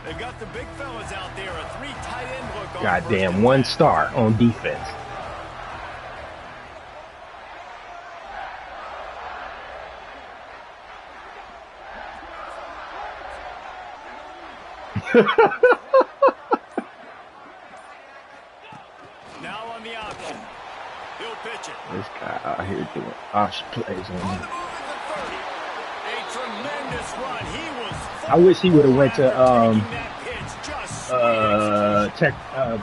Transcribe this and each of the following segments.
They've got the big fellas out there, a 3 tight end look on. Goddamn, 1 star on defense. Now on the option. He'll pitch it. This guy out here doing option plays on me. A tremendous run. He was I wish he would have went to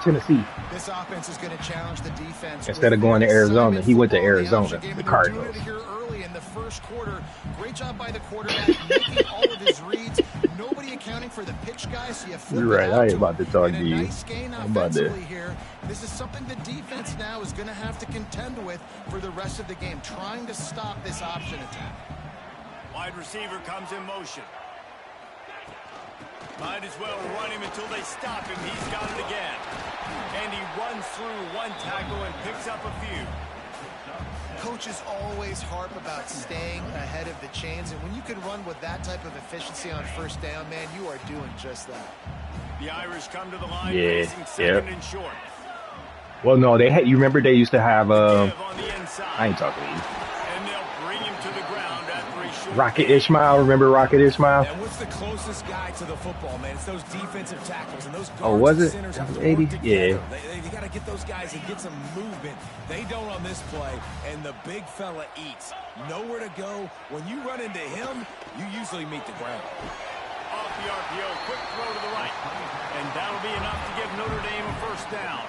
Tennessee. This offense is going to challenge the defense instead of going to Arizona. He went to Arizona, the Cardinals. Here early in the first quarter, great job by the quarterback making all of his reads. Nobody accounting for the pitch guys. So you're right. I ain't about to talk to you. Nice gain offensively here. This is something the defense now is going to have to contend with for the rest of the game, trying to stop this option attack. Wide receiver comes in motion. Might as well run him until they stop him. He's got it again. And he runs through 1 tackle and picks up a few. Coaches always harp about staying ahead of the chains, and when you can run with that type of efficiency on first down, man, you are doing just that. The Irish come to the line, facing second and short. Well, no, they had. You remember they used to have. I ain't talking to you. And they'll bring him to the ground after a short. Rocket Ishmael, remember Rocket Ishmael? And what's the closest guy to the football, man? It's those defensive tackles and those guards. Oh, was it? Centers That was 80? Yeah. You got to get those guys and get some movement. They don't on this play, and the big fella eats. Nowhere to go. When you run into him, you usually meet the ground. Off the RPO, quick throw to the right. And that'll be enough to give Notre Dame a first down.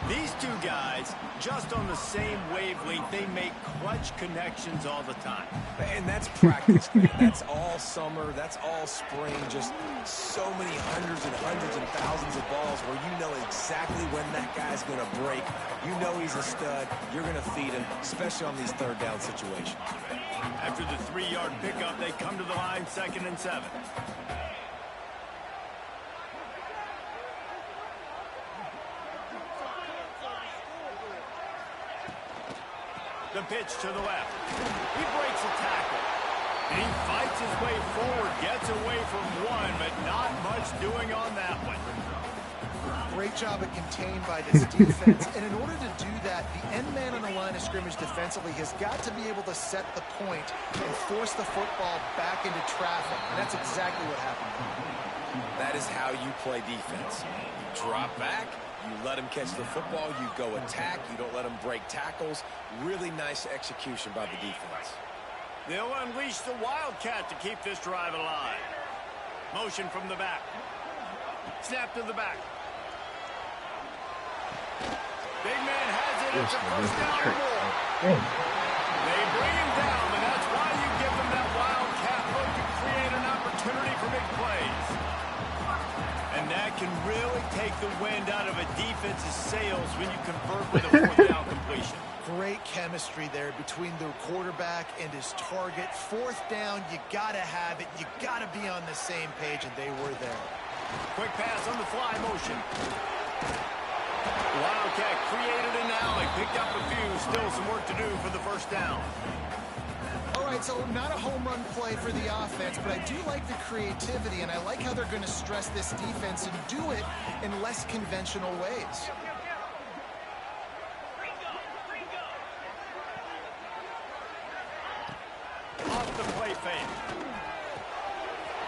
These two guys, just on the same wavelength, they make clutch connections all the time. And that's practice, man. That's all summer. That's all spring. Just so many hundreds and thousands of balls where you know exactly when that guy's going to break. You know he's a stud. You're going to feed him, especially on these third down situations. After the 3-yard pickup, they come to the line, 2nd and 7. The pitch to the left. He breaks a tackle. And he fights his way forward, gets away from one, but not much doing on that one. Great job at contained by this defense. And in order to do that, the end man on the line of scrimmage defensively has got to be able to set the point and force the football back into traffic. And that's exactly what happened. That is how you play defense. You drop back. You let him catch the football. You go attack. You don't let him break tackles. Really nice execution by the defense. They'll unleash the Wildcat to keep this drive alive. Motion from the back. Snap to the back. Big man has it. It's a first down and more. They bring him down, and that's why you give them that Wildcat look to create an opportunity for big plays. And that can really take the wind out of a defense's sails when you convert with a 4th down completion. Great chemistry there between the quarterback and his target. 4th down, you got to have it. You got to be on the same page, and they were there. Quick pass on the fly motion. Wildcat created an alley, picked up a few. Still some work to do for the first down. All right, so not a home run play for the offense, but I do like the creativity, and I like how they're going to stress this defense and do it in less conventional ways. Off the play fake.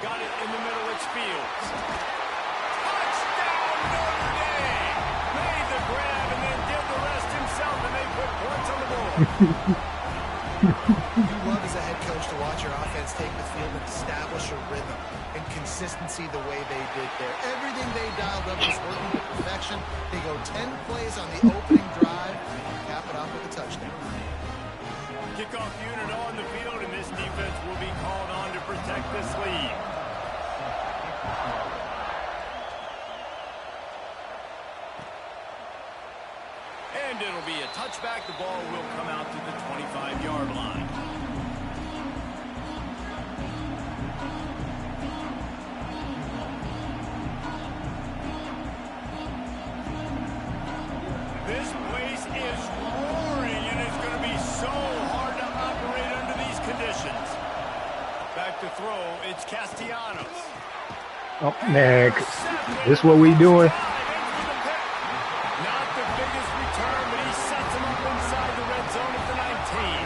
Got it in the middle, it's Fields. Touchdown, Notre Dame! Made the grab and then did the rest himself, and they put points on the board. You love as a head coach to watch your offense take the field and establish a rhythm and consistency the way they did there. Everything they dialed up is working to perfection. They go 10 plays on the opening drive and cap it off with a touchdown. Kickoff unit on the field, and this defense will be called on to protect this lead. And it'll be a touchback. The ball will come out to the 25-yard line. This place is roaring, and it's going to be so hard to operate under these conditions. Back to throw, it's Castellanos. Oh, man. This is what we doing? Not the biggest return, but he sets him up inside the red zone at the 19.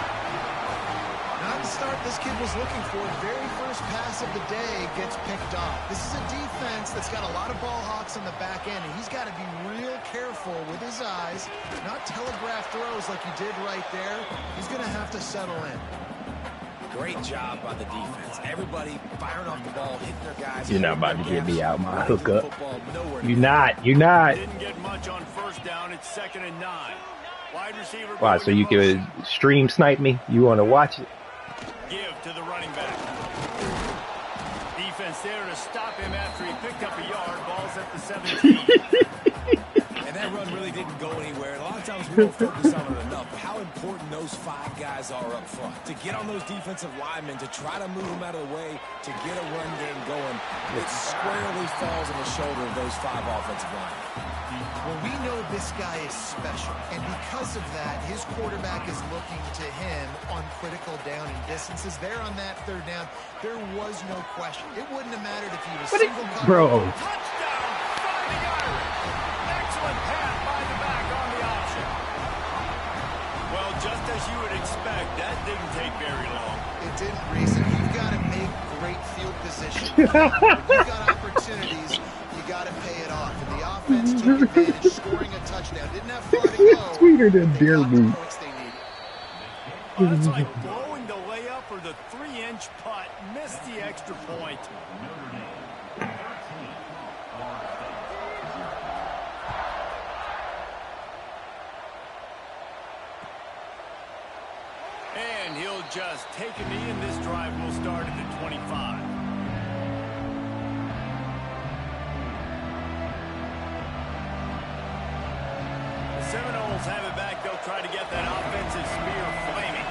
Not the start this kid was looking for. Very first pass of the day gets picked off. This is a defense that's got a lot of ball hawks in the back end, and he's got to be real careful with his eyes, not telegraph throws like he did right there. He's going to have to settle in. Great job by the defense. Everybody firing off the ball, hitting their guys. You're not about to get me out my hookup. You're not. Didn't get much on first down. It's 2nd and 9. Wide receiver. Wow, so you can stream snipe me? You want to watch it? Give to the running back. Defense there to stop him after he picked up a yard. Ball's at the 17. And that run really didn't go anywhere. A lot of times we don't focus on it enough. How important those 5 guys are up front. To get on those defensive linemen, to try to move them out of the way, to get a run game going. It squarely falls on the shoulder of those 5 offensive linemen. Well, we know this guy is special, and because of that, his quarterback is looking to him on critical down and distances. There on that 3rd down, there was no question. It wouldn't have mattered if he was single cover. Bro. Touchdown, Fighting Irish. Excellent pass by the back on the option. Well, just as you would expect, that didn't take very long. It didn't, Reese. You've got to make great field position. You've got opportunities. You got to pay it off. And the offense took advantage, scoring a touchdown. Didn't have far to go. Sweeter than deer meat. Well, it's like blowing the layup or the 3-inch putt. Missed the extra point. And he'll just take a knee, and this drive will start at the 25. Seminoles have it back. They'll try to get that offensive spear flaming.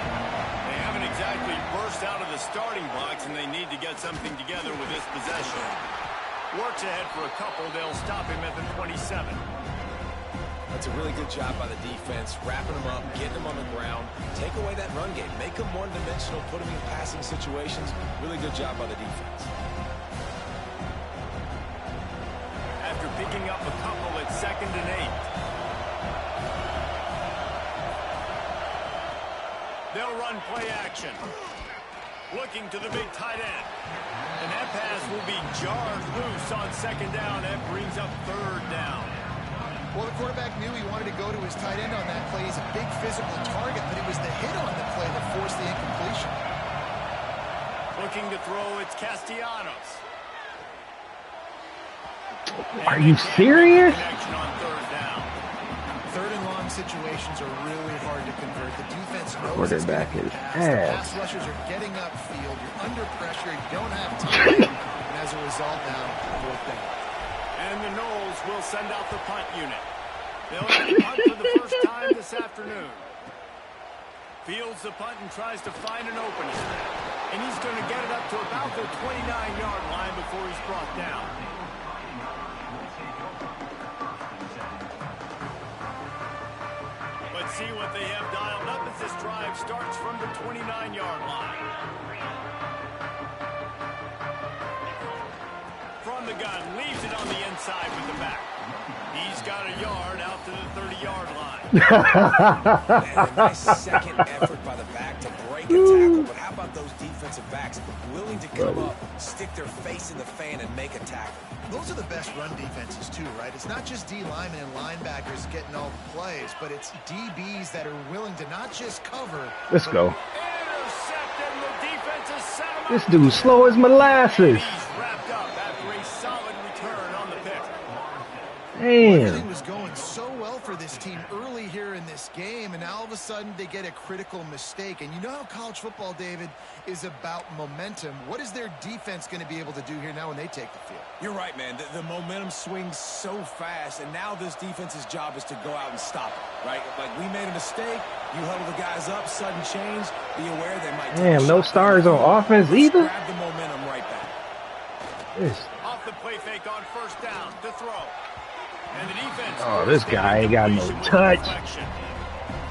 They haven't exactly burst out of the starting blocks, and they need to get something together with this possession. Works ahead for a couple. They'll stop him at the 27. That's a really good job by the defense, wrapping them up, getting them on the ground, take away that run game, make them one-dimensional, put them in passing situations. Really good job by the defense. After picking up a couple at 2nd and 8. They'll run play action. Looking to the big tight end. And that pass will be jarred loose on 2nd down. That brings up 3rd down. Well, the quarterback knew he wanted to go to his tight end on that play. He's a big physical target, but it was the hit on the play that forced the incompletion. Looking to throw, it's Castellanos. Are you serious? Connection on 3rd down. 3rd and long situations are really hard to convert. The defense knows Quarterback is ass. The pass ass. rushers are getting upfield. You're under pressure. You don't have time. And as a result now, 4th down. And the Noles will send out the punt unit. They'll have the punt for the first time this afternoon. Fields the punt and tries to find an opening. And he's going to get it up to about the 29-yard line before he's brought down. Let's see what they have dialed up as this drive starts from the 29-yard line. From the gun, leaves it on the inside with the back. He's got a yard out to the 30-yard line. And a nice second effort by the back to break a tackle. But how about those defensive backs willing to come up, stick their face in the fan, and make a tackle? Those are the best run defenses, too, right? It's not just D linemen and linebackers getting all the plays, but it's DBs that are willing to not just cover. Let's go. Intercepted, the defense is set him up. This dude's slow as molasses. He's wrapped up after a solid return on the pick. Everything Damn. was going so well for this team early here in this game, and now all of a sudden they get a critical mistake. And you know how college football, David, is about momentum. What is their defense going to be able to do here now when they take the field? You're right, man. The momentum swings so fast, and now this defense's job is to go out and stop it, right? Like, we made a mistake. You huddle the guys up, sudden change. Be aware they might take Damn, a no shot. stars on offense either? Grab the momentum right back. This- Off the play fake on 1st down to throw. And the defense. Oh, this guy ain't got no touch.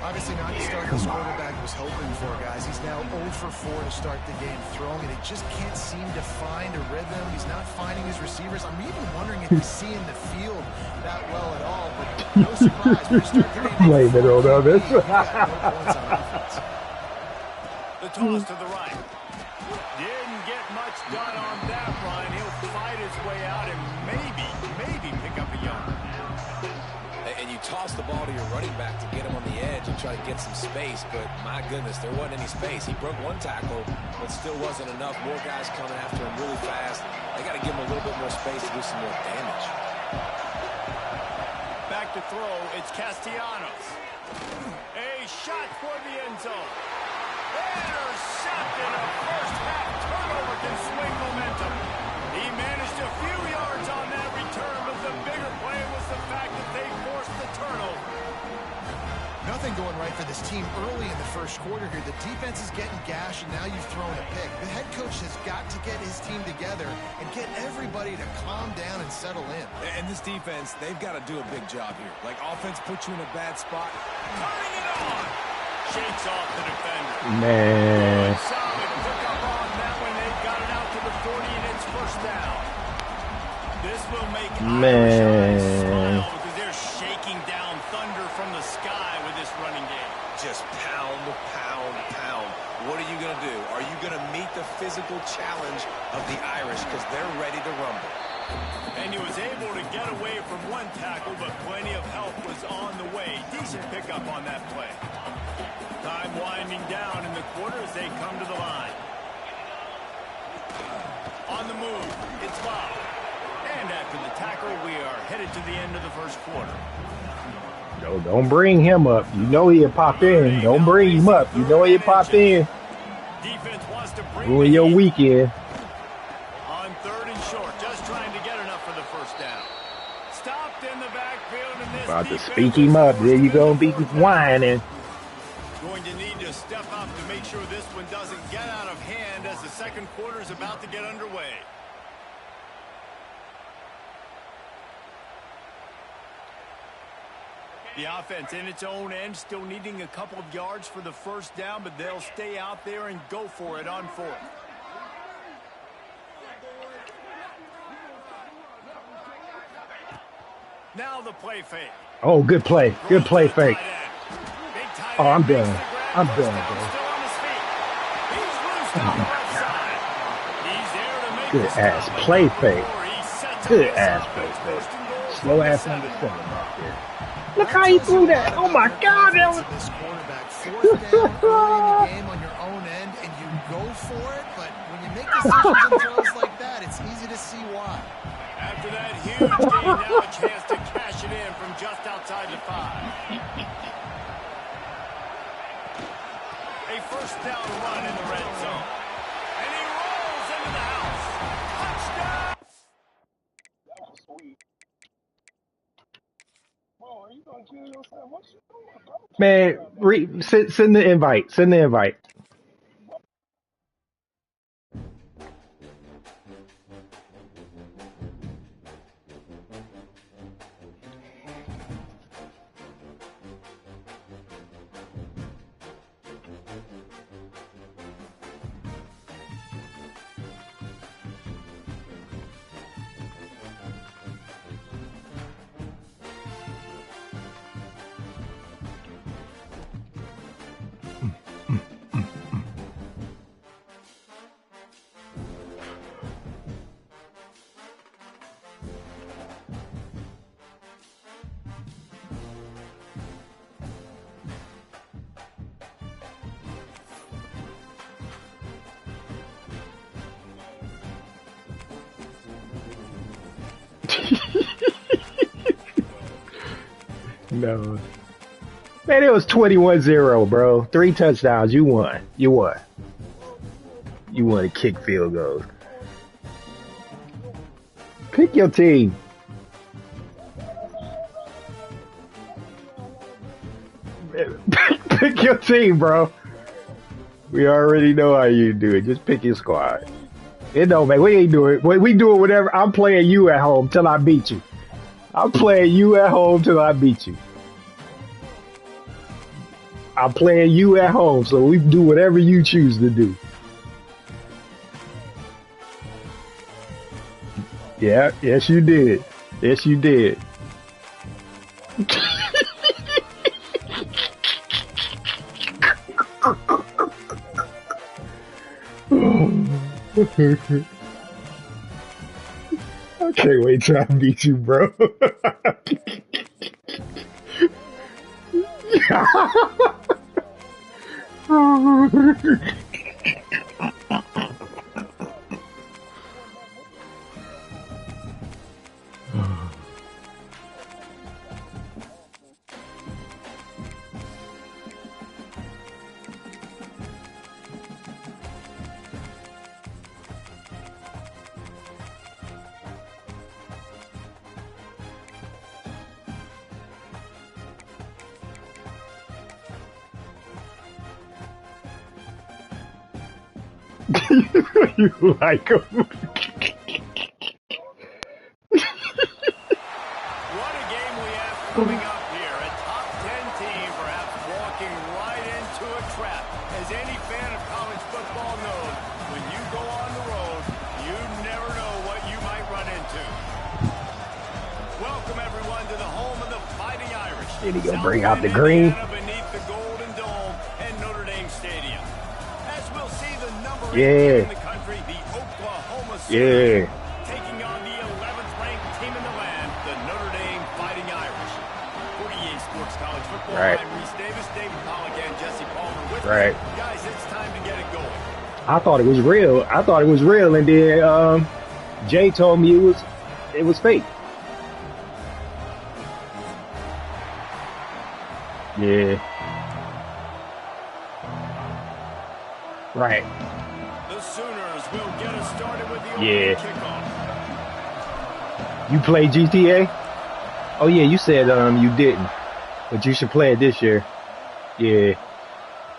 Obviously not the start this quarterback was hoping for, guys. He's now 0 for 4 to start the game throwing, and he just can't seem to find a rhythm. He's not finding his receivers. I'm even wondering if he's seeing the field that well at all, but no surprise. When you start getting Blame it on others. no points on offense. The toss to the right. Didn't get much done on that run. He'll fight his way out and maybe pick up a yard. And you toss the ball to your running back to get him on the edge and try to get some space, but my goodness, there wasn't any space. He broke one tackle, but still wasn't enough. More guys coming after him really fast. They got to give him a little bit more space to do some more damage. Back to throw, it's Castellanos. A shot for the end zone. Intercepted. A first half turnover can swing momentum. He managed a few yards on that return, but the bigger play was the fact that they forced the turnover. Nothing going right for this team early in the first quarter here. The defense is getting gashed, and now you've thrown a pick. The head coach has got to get his team together and get everybody to calm down and settle in. And this defense, they've got to do a big job here. Like, offense puts you in a bad spot. Turning it on. Shakes off the defender. Man. Solid pick up on that when they got it out to the 40, and it's first down. This will make Irish smile because they're shaking down thunder from the sky with this running game. Just pound, pound, pound. What are you going to do? Are you going to meet the physical challenge of the Irish because they're ready to rumble? And he was able to get away from one tackle, but plenty of help was on the way. Decent pickup on that play. Time winding down in the quarter as they come to the line. On the move, it's foul. And after the tackle, we are headed to the end of the first quarter. No, don't bring him up. You know he'll pop in. Don't bring him up. You know he'll pop in. Defense wants to bring Ruin your weekend. On third and short, just trying to get enough for the first down. Stopped in the backfield, and this About to speak him up. There you go, be whining. Going to need to step up to make sure this one doesn't get out of hand as the second quarter is about to get underway. The offense in its own end, still needing a couple of yards for the first down, but they'll stay out there and go for it on fourth. Now the play fake. Oh, good play. Good play fake. Oh, I'm done. I'm done, bro. Good ass play fake. Good ass play fake. Slow ass on the center back there. Look how he threw that. Oh my God. That was... This quarterback, fourth down early in the game on your own end, and you go for it, but when you make decisions and throws like that, it's easy to see why. After that huge gain, now a chance to cash it in from just outside the 5. A first down run in the red zone. And he rolls into the house. Touchdown! Man, send the invite. Send the invite. No. Man, it was 21-0, bro. 3 touchdowns. You won. You won. You won to kick field goals. Pick your team. Pick your team, bro. We already know how you do it. Just pick your squad. It don't make. We ain't doing it. We do it whatever. I'm playing you at home till I beat you. I'm playing you at home till I beat you. I'm playing you at home, so we do whatever you choose to do. Yeah, yes you did. Yes you did. I can't wait till I beat you, bro. You like him? What a game we have coming up here. A top 10 team perhaps walking right into a trap. As any fan of college football knows, when you go on the road, you never know what you might run into. Welcome, everyone, to the home of the Fighting Irish. Did he go bring out the green? Beneath the Golden Dome and Notre Dame Stadium. As we'll see the number 8 Yeah. in the country, the Oklahoma Yeah. taking on the 11th ranked team in the land, the Notre Dame Fighting Irish. 48 Sports College Football. Right. I'm Reese Davis, David Pollock, and Jesse Palmer with Right. me. Guys, it's time to get it going. I thought it was real. I thought it was real, and then Jay told me it was fake. Yeah. Right. The Sooners will get us started with the opening Yeah. kickoff. You play GTA? Oh yeah, you said you didn't, but you should play it this year. Yeah.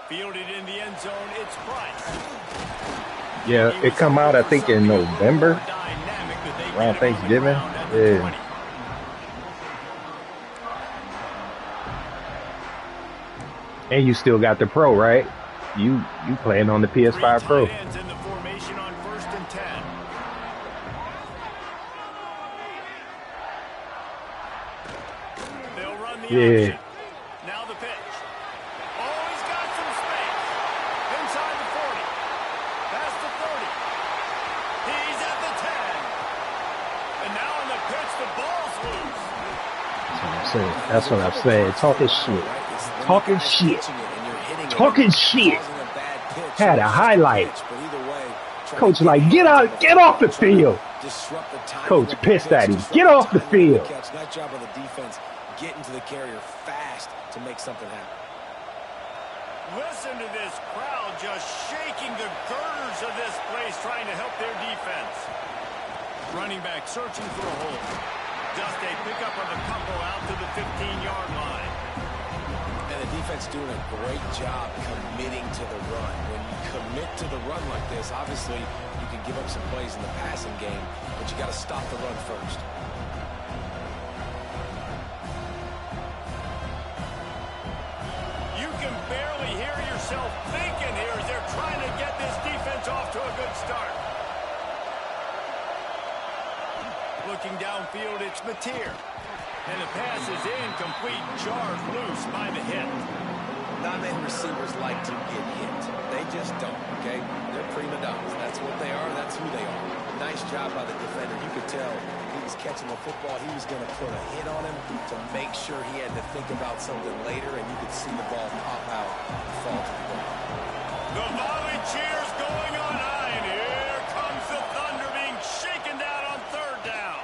Fielded in the end zone, it's Price. Yeah, it come out I think in November, around Thanksgiving. Yeah. And you still got the Pro, right? You playing on the PS5 Pro. Tight ends in the formation on 1st and 10. They'll run the Yeah. option. Now the pitch. Oh, he's got some space. Inside the 40. Past the 30. He's at the 10. And now on the pitch, the ball's loose. That's what I'm saying. Talking shit. Talking shit. Talking shit. Had a highlight. Coach like, get off the field. Coach pissed at him. Get off the field. Nice job on the defense, getting to the carrier fast to make something happen. Listen to this crowd just shaking the girders of this place, trying to help their defense. Running back searching for a hole. Just a pickup of a couple out to the 15-yard line. And the defense doing a great job committing to the run. When you commit to the run like this, obviously you can give up some plays in the passing game, but you got to stop the run first. You can barely hear yourself thinking here as they're trying to get this defense off to a good start. Looking downfield, it's Mateer. And the pass is incomplete, jarred loose by the hit. Not many receivers like to get hit. They just don't, okay? They're prima donnas. That's what they are. That's who they are. Nice job by the defender. You could tell he was catching the football. He was going to put a hit on him to make sure he had to think about something later, and you could see the ball pop out and fall to the ground. The volley cheers going on high, and here comes the Thunder being shaken down on 3rd down.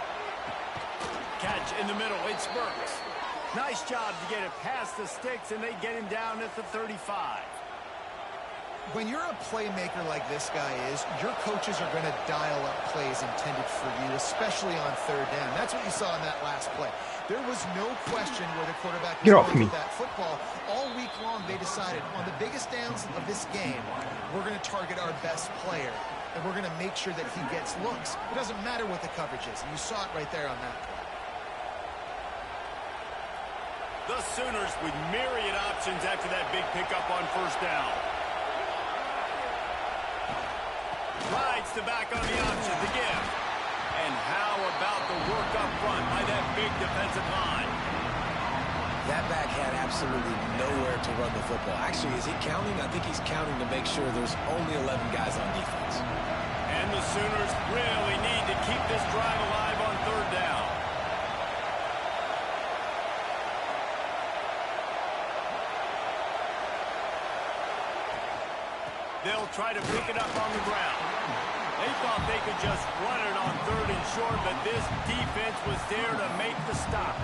Catch in the middle, it's Burks. Nice job to get it past the sticks, and they get him down at the 35. When you're a playmaker like this guy is, your coaches are going to dial up plays intended for you, especially on 3rd down. That's what you saw in that last play. There was no question where the quarterback was going with that football. All week long, they decided on the biggest downs of this game, we're going to target our best player, and we're going to make sure that he gets looks. It doesn't matter what the coverage is, and you saw it right there on that play. The Sooners with myriad options after that big pickup on first down. Rides to back on the option to give. And how about the work up front by that big defensive line? That back had absolutely nowhere to run the football. Actually, is he counting? I think he's counting to make sure there's only 11 guys on defense. And the Sooners really need to keep this drive alive on third down. They'll try to pick it up on the ground. They thought they could just run it on third and short, but this defense was there to make the stop.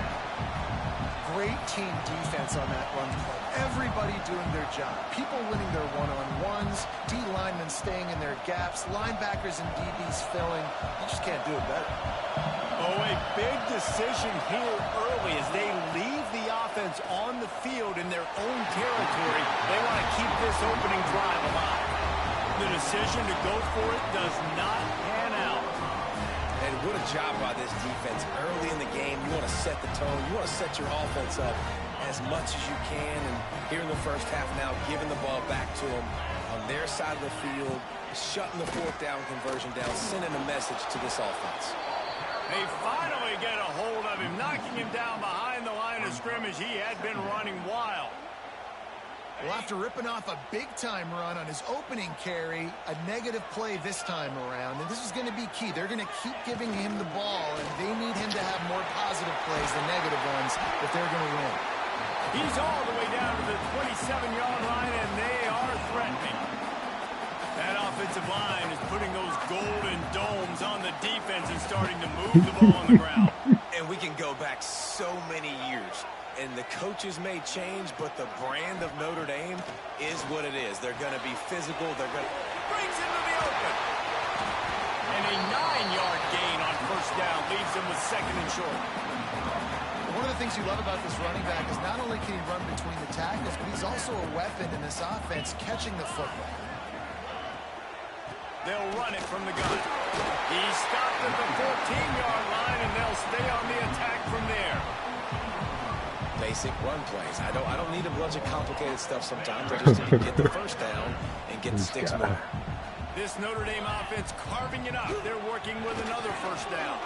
Great team defense on that run play. Everybody doing their job. People winning their one-on-ones, D linemen staying in their gaps, linebackers and DBs filling. You just can't do it better. Oh, a big decision here early as they leave the offense on the field in their own territory. They want to keep this opening drive alive. The decision to go for it does not pan out. And what a job by this defense. Early in the game, you want to set the tone. You want to set your offense up as much as you can. And here in the first half now, giving the ball back to them on their side of the field, shutting the fourth down conversion down, sending a message to this offense. They finally get a hold of him, knocking him down behind the line of scrimmage. He had been running wild. Well, after ripping off a big-time run on his opening carry, a negative play this time around, and this is going to be key. They're going to keep giving him the ball, and they need him to have more positive plays than negative ones if they're going to win. He's all the way down to the 27-yard line, and they are threatening. That offensive line is putting those golden domes on the defense and starting to move the ball on the ground. And we can go back so many years. And the coaches may change, but the brand of Notre Dame is what it is. They're going to be physical. They're going to... Brings him to the open. And a 9-yard gain on first down leaves him with second and short. One of the things you love about this running back is not only can he run between the tackles, but he's also a weapon in this offense catching the football. They'll run it from the gun. He's stopped at the 14-yard line, and they'll stay on the attack from there. Basic run plays. I don't need a bunch of complicated stuff sometimes. I just need to get the first down and get the sticks moving. This Notre Dame offense carving it up. They're working with another first down.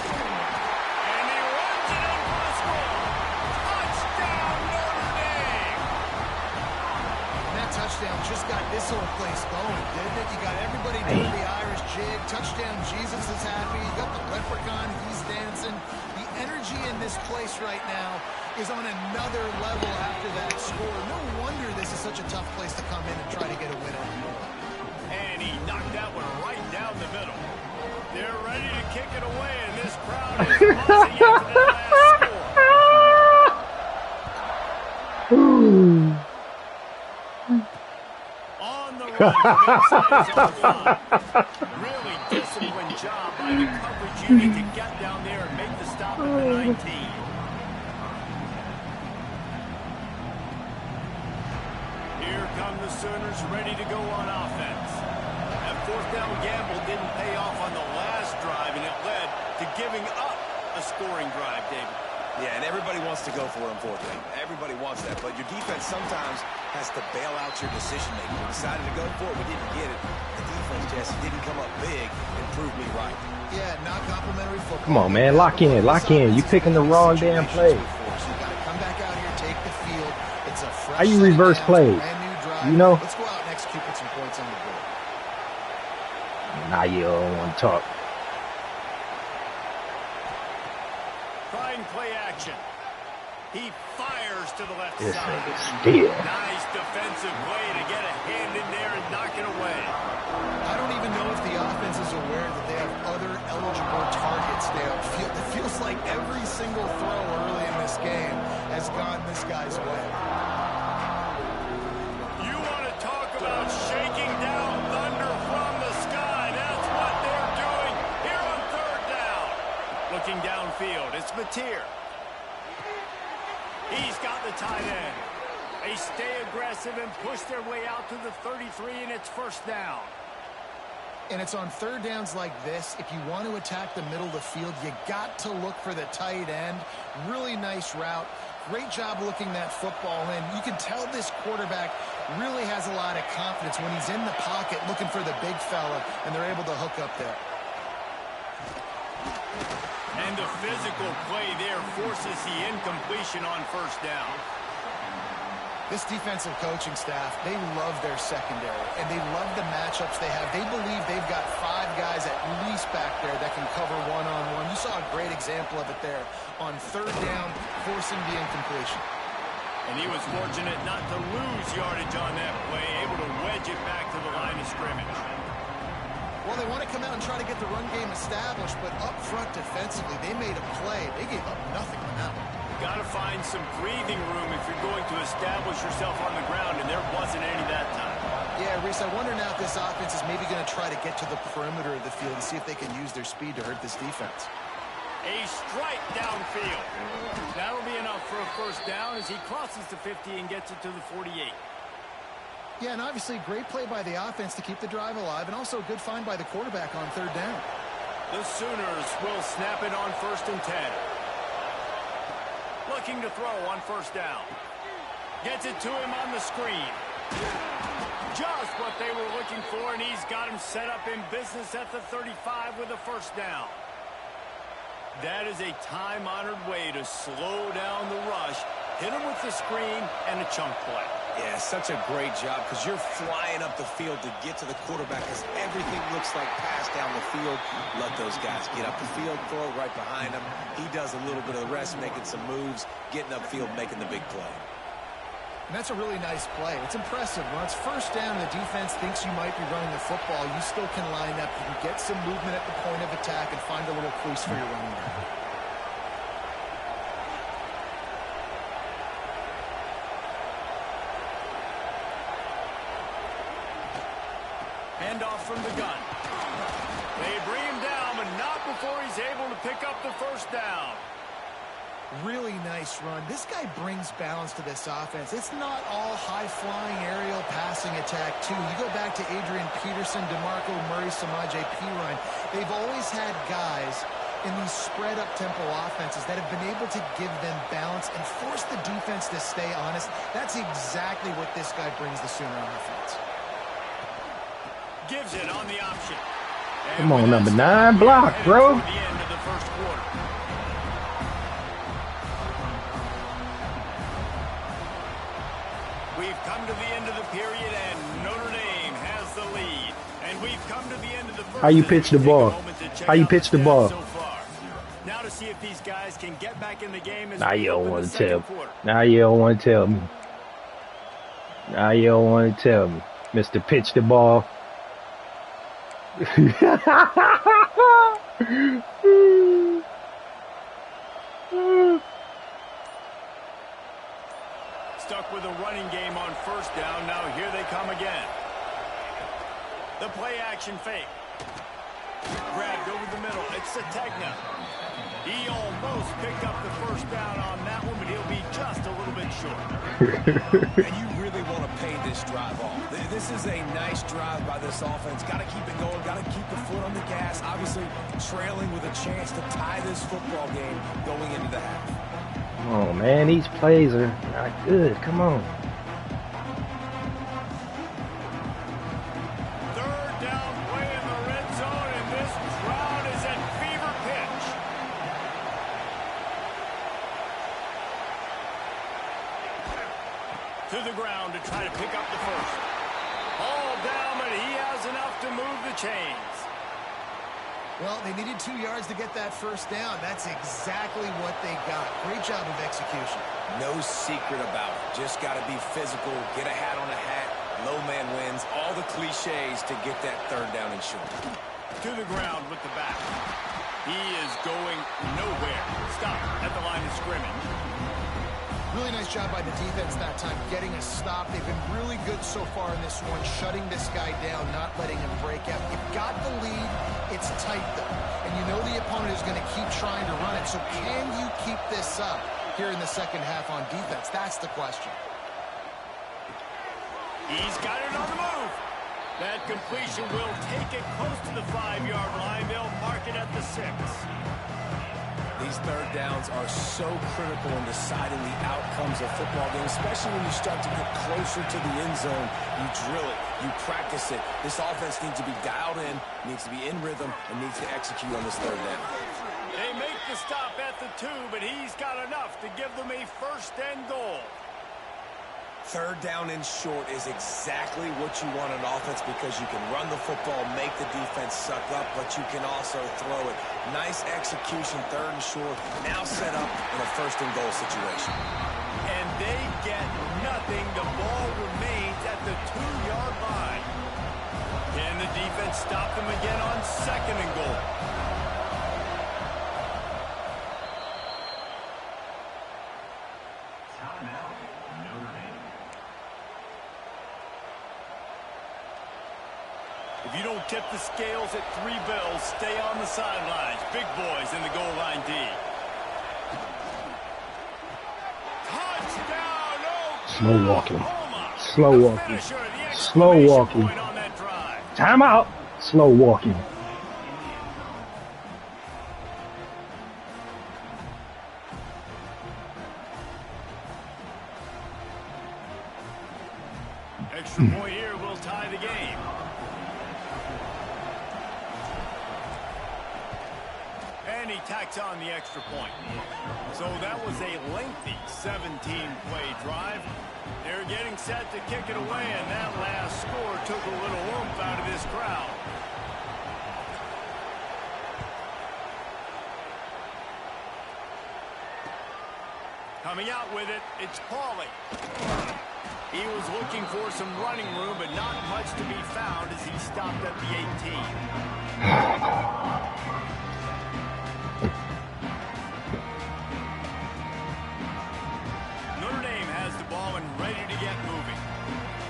And he runs it in for the score. Touchdown, Notre Dame! And that touchdown just got this whole place going, didn't it? You got everybody doing the Irish jig. Touchdown, Jesus is happy. You got the leprechaun, he's dancing. Energy in this place right now is on another level after that score. No wonder this is such a tough place to come in and try to get a win on the board. And he knocked that one right down the middle. They're ready to kick it away, and this crowd is buzzing into that last score. On the run from inside his own line. Really disciplined job by the coverage unit to get down there and make the stop at the 19. Here come the Sooners ready to go on offense. That fourth down gamble didn't pay off on the last drive, and it led to giving up a scoring drive, David. Yeah, and everybody wants to go for it on fourth down. Everybody wants that, but your defense sometimes has to bail out your decision-making. We decided to go for it. We didn't get it. The defense just didn't come up big and prove me right. Yeah, not complimentary football. Come on, man. Lock in. Lock in. You picking the wrong damn play. You got to come back out here, take the field. It's a fresh How you reverse plays? You know? Let's go out and execute, put some points on the board. Nah, you don't want to talk. Trying play action. He fires to the left This side. nigga still. Nice defensive play to get a hand in there and knock it away. I don't even know if the offense is aware that they have other eligible targets now. It feels like every single throw early in this game has gone this guy's way. You want to talk about shaking down thunder from the sky. That's what they're doing here on third down. Looking downfield, it's Mateer. He's got the tight end. They stay aggressive and push their way out to the 33, and it's first down. And it's on third downs like this, if you want to attack the middle of the field, you got to look for the tight end. Really nice route. Great job looking that football in. You can tell this quarterback really has a lot of confidence when he's in the pocket looking for the big fella, and they're able to hook up there. And the physical play there forces the incompletion on first down. This defensive coaching staff, they love their secondary, and they love the matchups they have. They believe they've got 5 guys at least back there that can cover one-on-one. You saw a great example of it there on third down, forcing the incompletion. And he was fortunate not to lose yardage on that play, able to wedge it back to the line of scrimmage. Well, they want to come out and try to get the run game established, but up front defensively, they made a play. They gave up nothing on that one. Got to find some breathing room if you're going to establish yourself on the ground, and there wasn't any that time. Yeah, Reese, I wonder now if this offense is maybe going to try to get to the perimeter of the field and see if they can use their speed to hurt this defense. A strike downfield. That'll be enough for a first down as he crosses the 50 and gets it to the 48. Yeah, and obviously great play by the offense to keep the drive alive, and also a good find by the quarterback on third down. The Sooners will snap it on 1st and 10. Looking to throw on first down. Gets it to him on the screen. Just what they were looking for, and he's got him set up in business at the 35 with a first down. That is a time-honored way to slow down the rush, hit him with the screen, and a chunk play. Yeah, such a great job because you're flying up the field to get to the quarterback because everything looks like pass down the field. Let those guys get up the field, throw it right behind him. He does a little bit of the rest, making some moves, getting upfield, making the big play. And that's a really nice play. It's impressive. When it's first down and the defense thinks you might be running the football, you still can line up. You can get some movement at the point of attack and find a little crease for your running back. Handoff from the gun. They bring him down, but not before he's able to pick up the first down. Really nice run. This guy brings balance to this offense. It's not all high-flying aerial passing attack, too. You go back to Adrian Peterson, DeMarco Murray, Samaje Perine. They've always had guys in these spread-up tempo offenses that have been able to give them balance and force the defense to stay honest. That's exactly what this guy brings the Sooner offense. Gives it on the option. Come on, number 9, block, bro. The end of the first quarter. We've come to the end of the period, and Notre Dame has the lead. And we've come to the end of the first. How you pitch the ball? How you pitch the ball? So far. Now to see if these guys can get back in the game. Now you don't want to tell me. Now you don't want to tell me. Now you don't want to tell me. Mr. Pitch the ball. Stuck with a running game on first down. Now here they come again. The play action fake. Grabbed over the middle. It's Sategna. He almost picked up the first down on that one, but he'll be just a little bit short. And you really want to pay this drive off. This is a nice drive by this offense. Got to keep it going. Got to keep the foot on the gas. Obviously, trailing with a chance to tie this football game going into the half. Come on, man. These plays are not good. Come on. Third down play in the red zone, and this crowd is at fever pitch. To the ground to try to pick up the first. All down, but he has enough to move the chains. Well, they needed 2 yards to get that first down. That's exactly what they got. Great job of execution. No secret about it. Just got to be physical, get a hat on a hat, low man wins, all the cliches to get that third down and short. To the ground with the back. He is going nowhere. Stop at the line of scrimmage. Really nice job by the defense that time, getting a stop. They've been really good so far in this one, shutting this guy down, not letting him break out. You've got the lead. It's tight, though. And you know the opponent is going to keep trying to run it. So can you keep this up here in the second half on defense? That's the question. He's got it on the move. That completion will take it close to the 5-yard line. They'll mark it at the 6. These third downs are so critical in deciding the outcomes of football games, especially when you start to get closer to the end zone. You drill it, you practice it. This offense needs to be dialed in, needs to be in rhythm, and needs to execute on this third down. They make the stop at the 2, but he's got enough to give them a 1st and goal. Third down and short is exactly what you want on offense because you can run the football, make the defense suck up, but you can also throw it. Nice execution, third and short, now set up in a 1st and goal situation. And they get nothing. The ball remains at the 2-yard line. Can the defense stop them again on 2nd and goal? If you don't tip the scales at 3 bills, stay on the sidelines. Big boys in the goal line D. Touchdown! Slow walking. Slow walking. Slow walking. Timeout. Slow walking. Extra point here will tie the game. And he tacks on the extra point. So that was a lengthy 17-play drive. They're getting set to kick it away, and that last score took a little oomph out of this crowd. Coming out with it, it's Pauly. He was looking for some running room, but not much to be found as he stopped at the 18.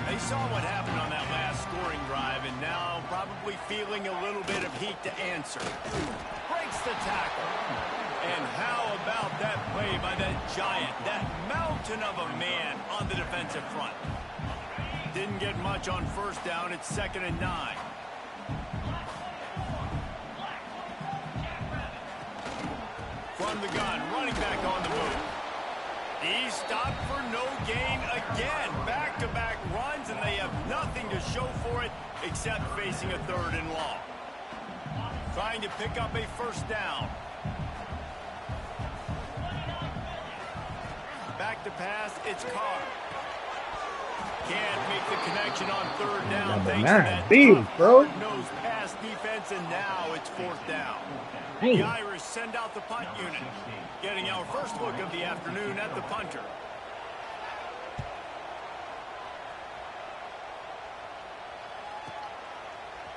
They saw what happened on that last scoring drive, and now probably feeling a little bit of heat to answer. Breaks the tackle. And how about that play by that giant, that mountain of a man on the defensive front? Didn't get much on 1st down. It's 2nd and 9. From the gun, running back on the move. He stopped for no gain again. Back-to-back runs, and they have nothing to show for it except facing a 3rd and long. Trying to pick up a 1st down. Back to pass, it's Carr. Can't make the connection on 3rd down. Thanks to that hard-nosed pass defense, and now it's 4th down. The Irish send out the punt unit, getting our first look of the afternoon at the punter.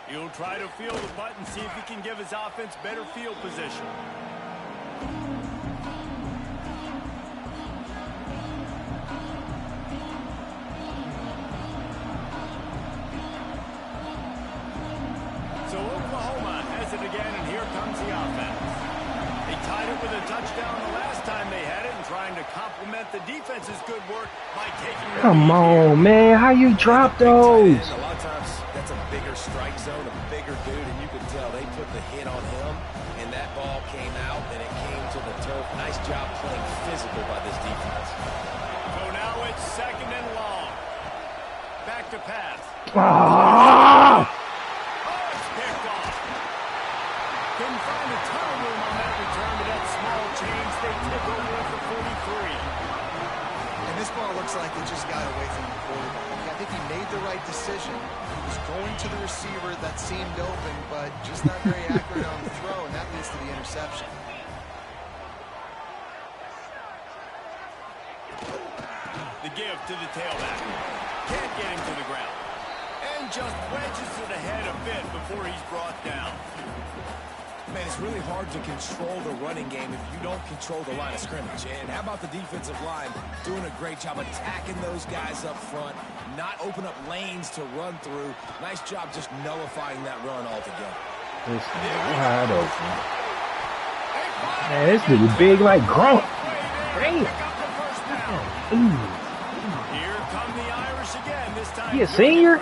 He'll try to field the punt and see if he can give his offense better field position. So Oklahoma has it again, and here comes the offense. They tied it with a touchdown the last time they had it, and trying to complement the defense's good work by taking the Come on, man. How you drop those? A lot of times, that's a bigger strike zone, a bigger dude, and you can tell they put the hit on him, and that ball came out, and it came to the turf. Nice job playing physical by this defense. So now it's 2nd and long. Back to pass. Ah! Couldn't find a ton of room on that return, but that small change, they took over at the 43. And this ball looks like it just got away from the quarterback. I think he made the right decision. He was going to the receiver that seemed open, but just not very accurate on the throw, and that leads to the interception. The give to the tailback. Can't get him to the ground. And just wedges it ahead a bit before he's brought down. Man, it's really hard to control the running game if you don't control the line of scrimmage. And how about the defensive line doing a great job attacking those guys up front, not open up lanes to run through. Nice job just nullifying that run altogether. This is wide open. Man, this dude big like Gronk. Damn. Here come the Irish again. This time he a senior?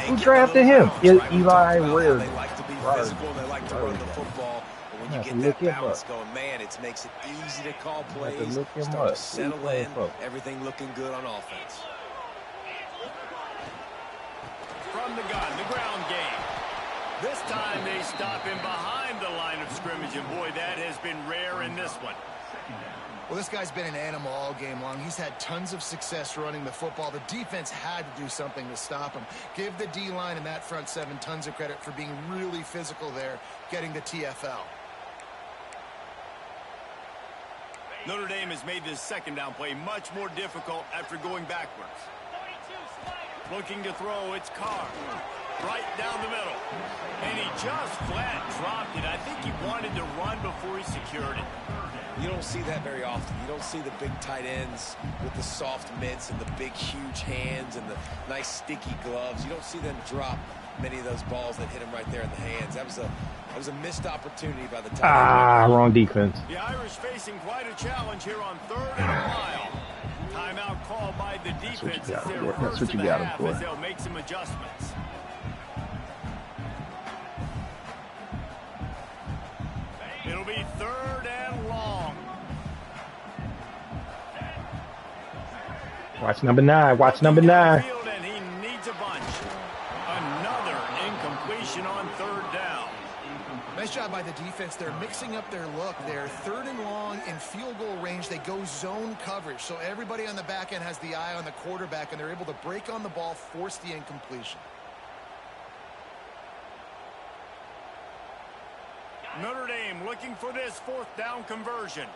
Who drafted him? Eli Ware. They like to be physical. They like to run the football. But when you get that balance going, man, it makes it easy to call plays, start to settle in, everything looking good on offense. From the gun, the ground game. This time they stop him behind the line of scrimmage, and boy, that has been rare in this one. Well, this guy's been an animal all game long. He's had tons of success running the football. The defense had to do something to stop him. Give the D-line and that front seven tons of credit for being really physical there, getting the TFL. Notre Dame has made this second down play much more difficult after going backwards. Looking to throw, it's Carr. Right down the middle. And he just flat dropped it. I think he wanted to run before he secured it. You don't see that very often. You don't see the big tight ends with the soft mitts and the big, huge hands and the nice, sticky gloves. You don't see them drop many of those balls that hit him right there in the hands. That was a missed opportunity by the tight end. Wrong defense. The Irish facing quite a challenge here on 3rd and a mile. Timeout called by the defense. That's what you got him for. As they'll make some adjustments. It'll be 3rd and long. Watch number 9. Watch number 9. And he needs a bunch. Another incompletion on 3rd down. Nice job by the defense. They're mixing up their look. They're 3rd and long in field goal range. They go zone coverage. So everybody on the back end has the eye on the quarterback, and they're able to break on the ball, force the incompletion. Notre Dame looking for this 4th down conversion.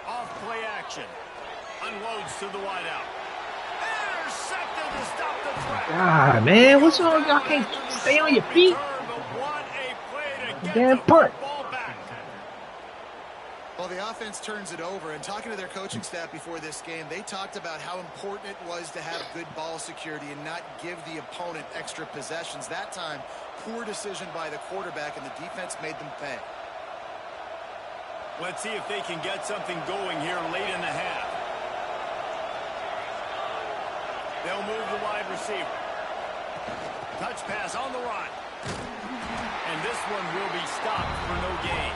Off play action. Unloads to the wideout. Intercepted to stop the threat. God, man, what's wrong? Y'all can't stay on your feet. Damn punt. Well, the offense turns it over, and talking to their coaching staff before this game, they talked about how important it was to have good ball security and not give the opponent extra possessions. That time, poor decision by the quarterback, and the defense made them pay. Let's see if they can get something going here late in the half. They'll move the wide receiver. Touch pass on the run. And this one will be stopped for no gain.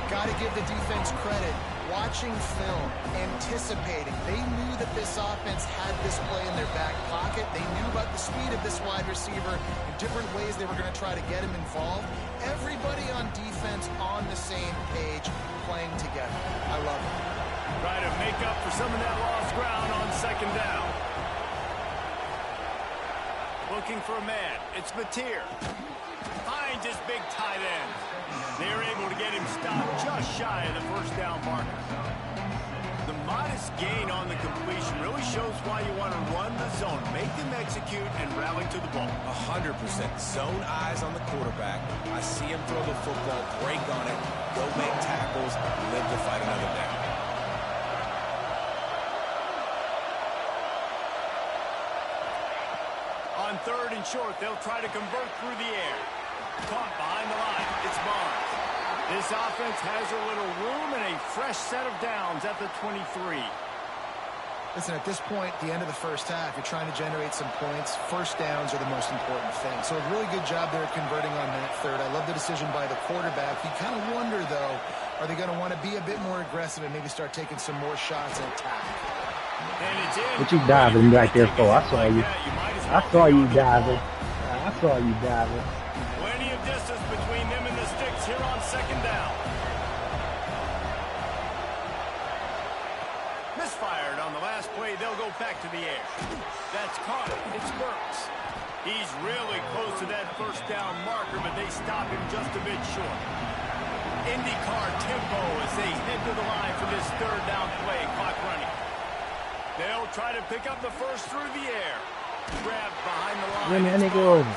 Got to give the defense credit. Watching film, anticipating. They knew that this offense had this play in their back pocket. They knew about the speed of this wide receiver and different ways they were going to try to get him involved. Everybody on defense on the same page, playing together. I love it. Try to make up for some of that lost ground on 2nd down. Looking for a man. It's Mateer. Finds his big tight end. They're able to get him stopped just shy of the 1st down marker. The modest gain on the completion really shows why you want to run the zone, make them execute, and rally to the ball. 100%. Zone eyes on the quarterback. I see him throw the football, break on it, go make tackles, live to fight another down. On 3rd and short, they'll try to convert through the air. Caught behind the line. It's Barnes. This offense has a little room and a fresh set of downs at the 23. Listen, at this point, the end of the 1st half, you're trying to generate some points. 1st downs are the most important thing. So a really good job there converting on that 3rd. I love the decision by the quarterback. You kind of wonder, though, are they going to want to be a bit more aggressive and maybe start taking some more shots and attack? What you diving back there for? I saw you. I saw you diving. I saw you diving. Plenty of distance between them and the sticks here on 2nd down. Misfired on the last play. They'll go back to the air. That's caught. It's Burks. He's really close to that 1st down marker, but they stop him just a bit short. IndyCar tempo as they head to the line for this 3rd down play. Clock running. They'll try to pick up the 1st through the air. Grabbed behind the line.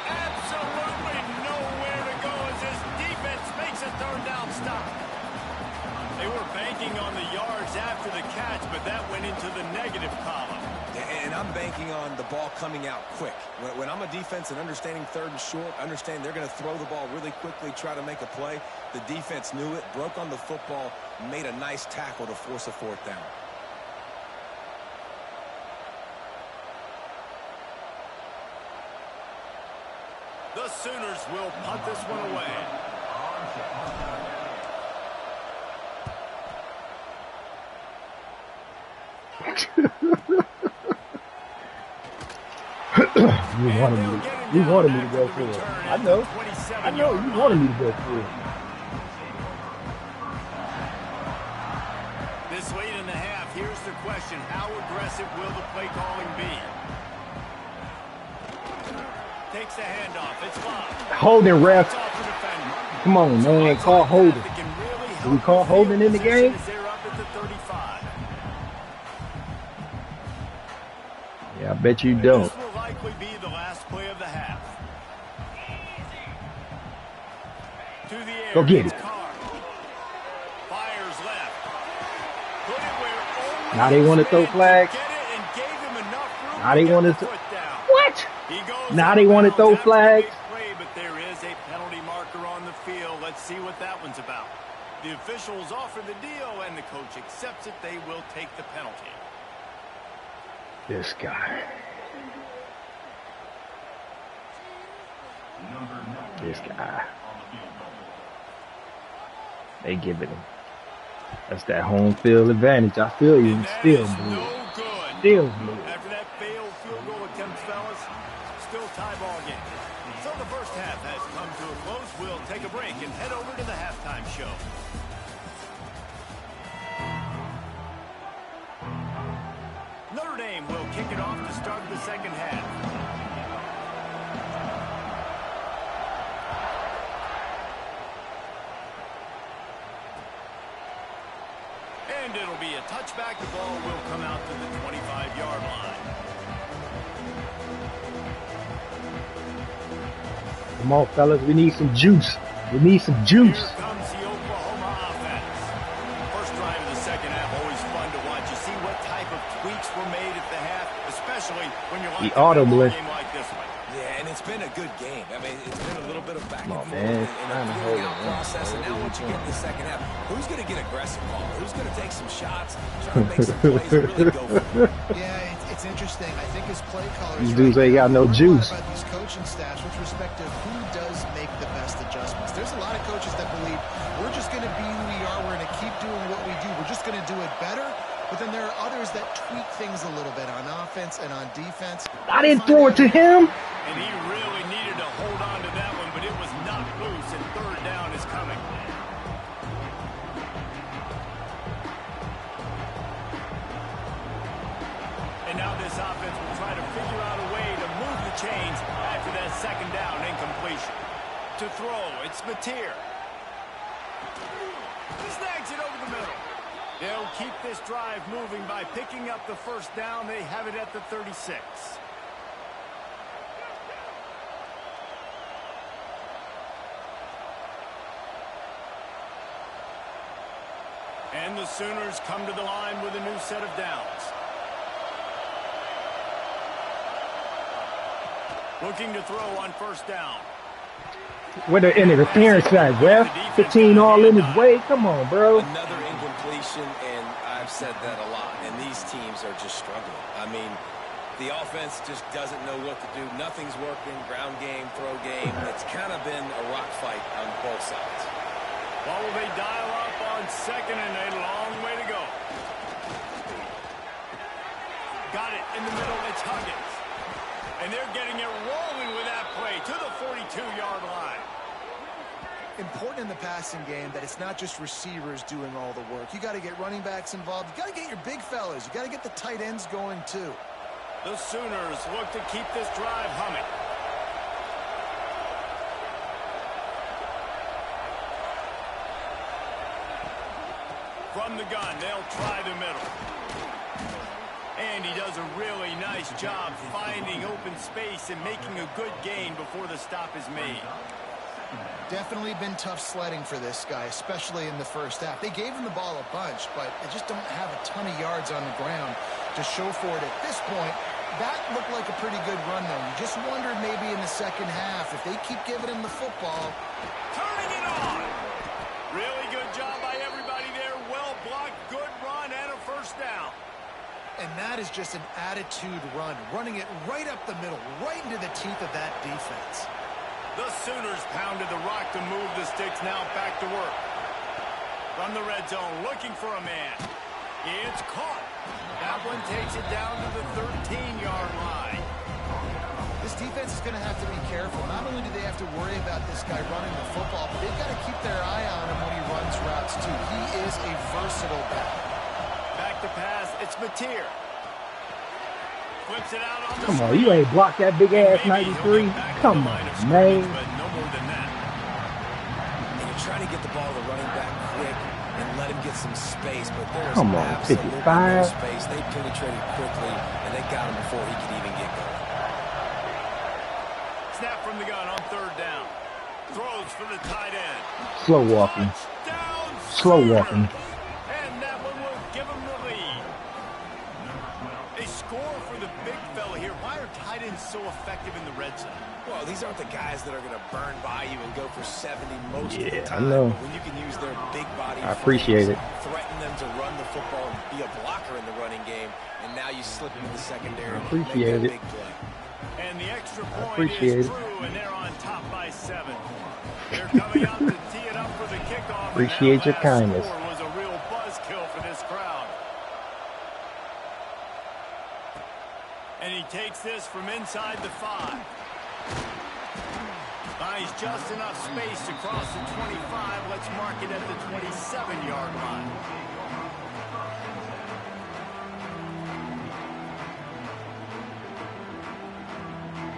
Absolutely nowhere to go as this defense makes a 3rd down stop. They were banking on the yards after the catch, but that went into the negative column. And I'm banking on the ball coming out quick. When I'm a defense and understanding 3rd and short, understand they're going to throw the ball really quickly, try to make a play. The defense knew it, broke on the football, made a nice tackle to force a 4th down. Sooners will punt this one away. You wanted me to go for it. I know you wanted me to go for it. This late in the half, here's the question. How aggressive will the play calling be? Takes the handoff. It's blocked. Holding, ref. Come on, man. Call holding. Do we call holding in the game? Yeah, I bet you don't. This will likely be the last play of the half. To the air. Go get it. Fires left. Put it where only Now they want to throw flags. Now they want to. What? Now they want to throw flags. But there is a penalty marker on the field. Let's see what that one's about. The officials offer the deal, and the coach accepts it. They will take the penalty. This guy. This guy. They giving him. That's that home field advantage. I feel you. Still blue. Still blue. After that failed field goal attempt, fellas, still tie ball game. So the first half has come to a close. We'll take a break and head over to the halftime show. Notre Dame will kick it off to start the second half. And it'll be a touchback. The ball will come out to the 25-yard line. Come on, fellas. We need some juice. We need some juice. Here comes the Oklahoma offense. First drive of the second half, always fun to watch. You see what type of tweaks were made at the half, especially when you're watching a game like this one. Yeah, and it's been a good game. I mean, it's been a little bit of back and forth and a figuring out process. And now once you get in the second half, who's going to get aggressive, Paul? Who's going to take some shots, try to make some plays, and really go for it? Yeah, it's interesting. I think as play callers, these dudes ain't got no juice. About these coaching staffs with respect to who does make the best adjustments. There's a lot of coaches that believe we're just going to be who we are. We're going to keep doing what we do. We're just going to do it better. But then there are others that tweak things a little bit on offense and on defense. I didn't throw it to him. And he really needed to hold on to that one, but it was not loose, and third down is coming. And now this offense will try to figure out a way to move the chains after that second down incompletion. To throw, it's Mateer. Snags it over the middle. They'll keep this drive moving by picking up the first down. They have it at the 36. And the Sooners come to the line with a new set of downs. Looking to throw on first down. Where the interference at, ref? 15 all in his way. Come on, bro. Another incompletion, and I've said that a lot. And these teams are just struggling. I mean, the offense just doesn't know what to do. Nothing's working. Ground game, throw game. It's kind of been a rock fight on both sides. Well, will they dial up on second and a long way to go? Got it in the middle. It's Huggins. And they're getting it rolling with that play to the 42-yard line. Important in the passing game that it's not just receivers doing all the work. You got to get running backs involved. You got to get your big fellas. You got to get the tight ends going too. The Sooners look to keep this drive humming. From the gun, they'll try the middle. And he does a really nice job finding open space and making a good gain before the stop is made. Definitely been tough sledding for this guy, especially in the first half. They gave him the ball a bunch, but they just don't have a ton of yards on the ground to show for it at this point. That looked like a pretty good run, though. You just wondered maybe in the second half if they keep giving him the football. Turning it on. Really good job by everybody there. Well blocked, good run, and a first down. And that is just an attitude run, running it right up the middle, right into the teeth of that defense. The Sooners pounded the rock to move the sticks, now back to work. From the red zone, looking for a man. It's caught. That one takes it down to the 13-yard line. This defense is going to have to be careful. Not only do they have to worry about this guy running the football, but they've got to keep their eye on him when he runs routes, too. He is a versatile back. Back to pass. It's Mateer. Flips it out on the Come on, you ain't blocked that big ass 93. Come on, man. But no more than that. And you're trying to get the ball to the running back quick and let him get some space, but there's Come on, absolutely 55. no space. They penetrated quickly, and they got him before he could even get going. Snap from the gun on third down. Throws for the tight end. Slow walking. Touchdown, Slow Sooners. walking. And that one will give them the lead. They score for the big fella here. Why are tight ends so effective in the red zone? Well, these aren't the guys that are going to burn by you and go for 70 most of the Yeah, I time. know. But when you can use their big body, I appreciate it. threaten them to run the football and be a blocker in the running game, and now you slip into the secondary. I appreciate and make it. that big play. And the extra I point appreciate is it. true, and they're on top by 7. They're coming out to tee it up for the kickoff. Appreciate your kindness. That last score was a real buzzkill for this crowd. And he takes this from inside the 5. Buys just enough space across the 25. Let's mark it at the 27-yard line.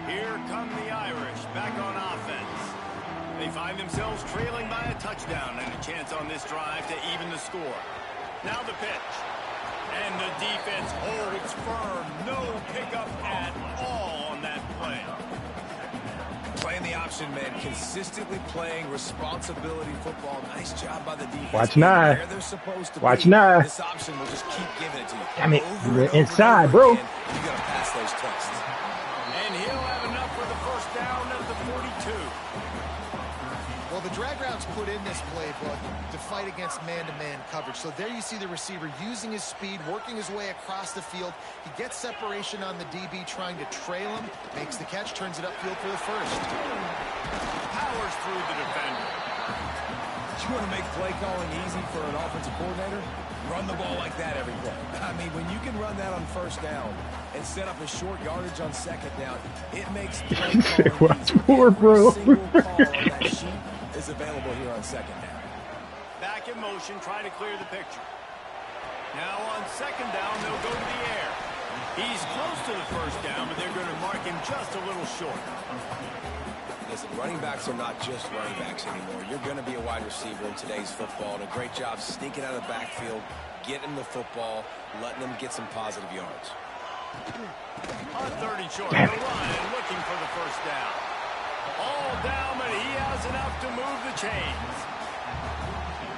Here come the Irish back on offense. They find themselves trailing by a touchdown and a chance on this drive to even the score. Now the pitch. And the defense holds firm. No pickup at all on that play. Playing the option, man. Consistently playing responsibility football. Nice job by the defense. Watch now. Where they're supposed to Watch be. now. This option will just keep giving it to you. Damn it. Over We're and over inside, and bro. over again. You got to pass those tests. And he'll have enough for the first down at the 42. Well, the drag routes put in this playbook to fight against man-to-man coverage. So there you see the receiver using his speed, working his way across the field. He gets separation on the DB, trying to trail him, makes the catch, turns it upfield for the first. Powers through the defender. You want to make play calling easy for an offensive coordinator? Run the ball like that every play. I mean, when you can run that on first down and set up a short yardage on second down, it makes play calling What's easy. more, bro? Every single call on that sheet is available here on second down. Back in motion, trying to clear the picture. Now on second down, they'll go to the air. He's close to the first down, but they're going to mark him just a little short. Listen, running backs are not just running backs anymore. You're going to be a wide receiver in today's football, and a great job sneaking out of the backfield, getting the football, letting them get some positive yards. On 30 short, they're running, looking for the first down. All down, but he has enough to move the chains.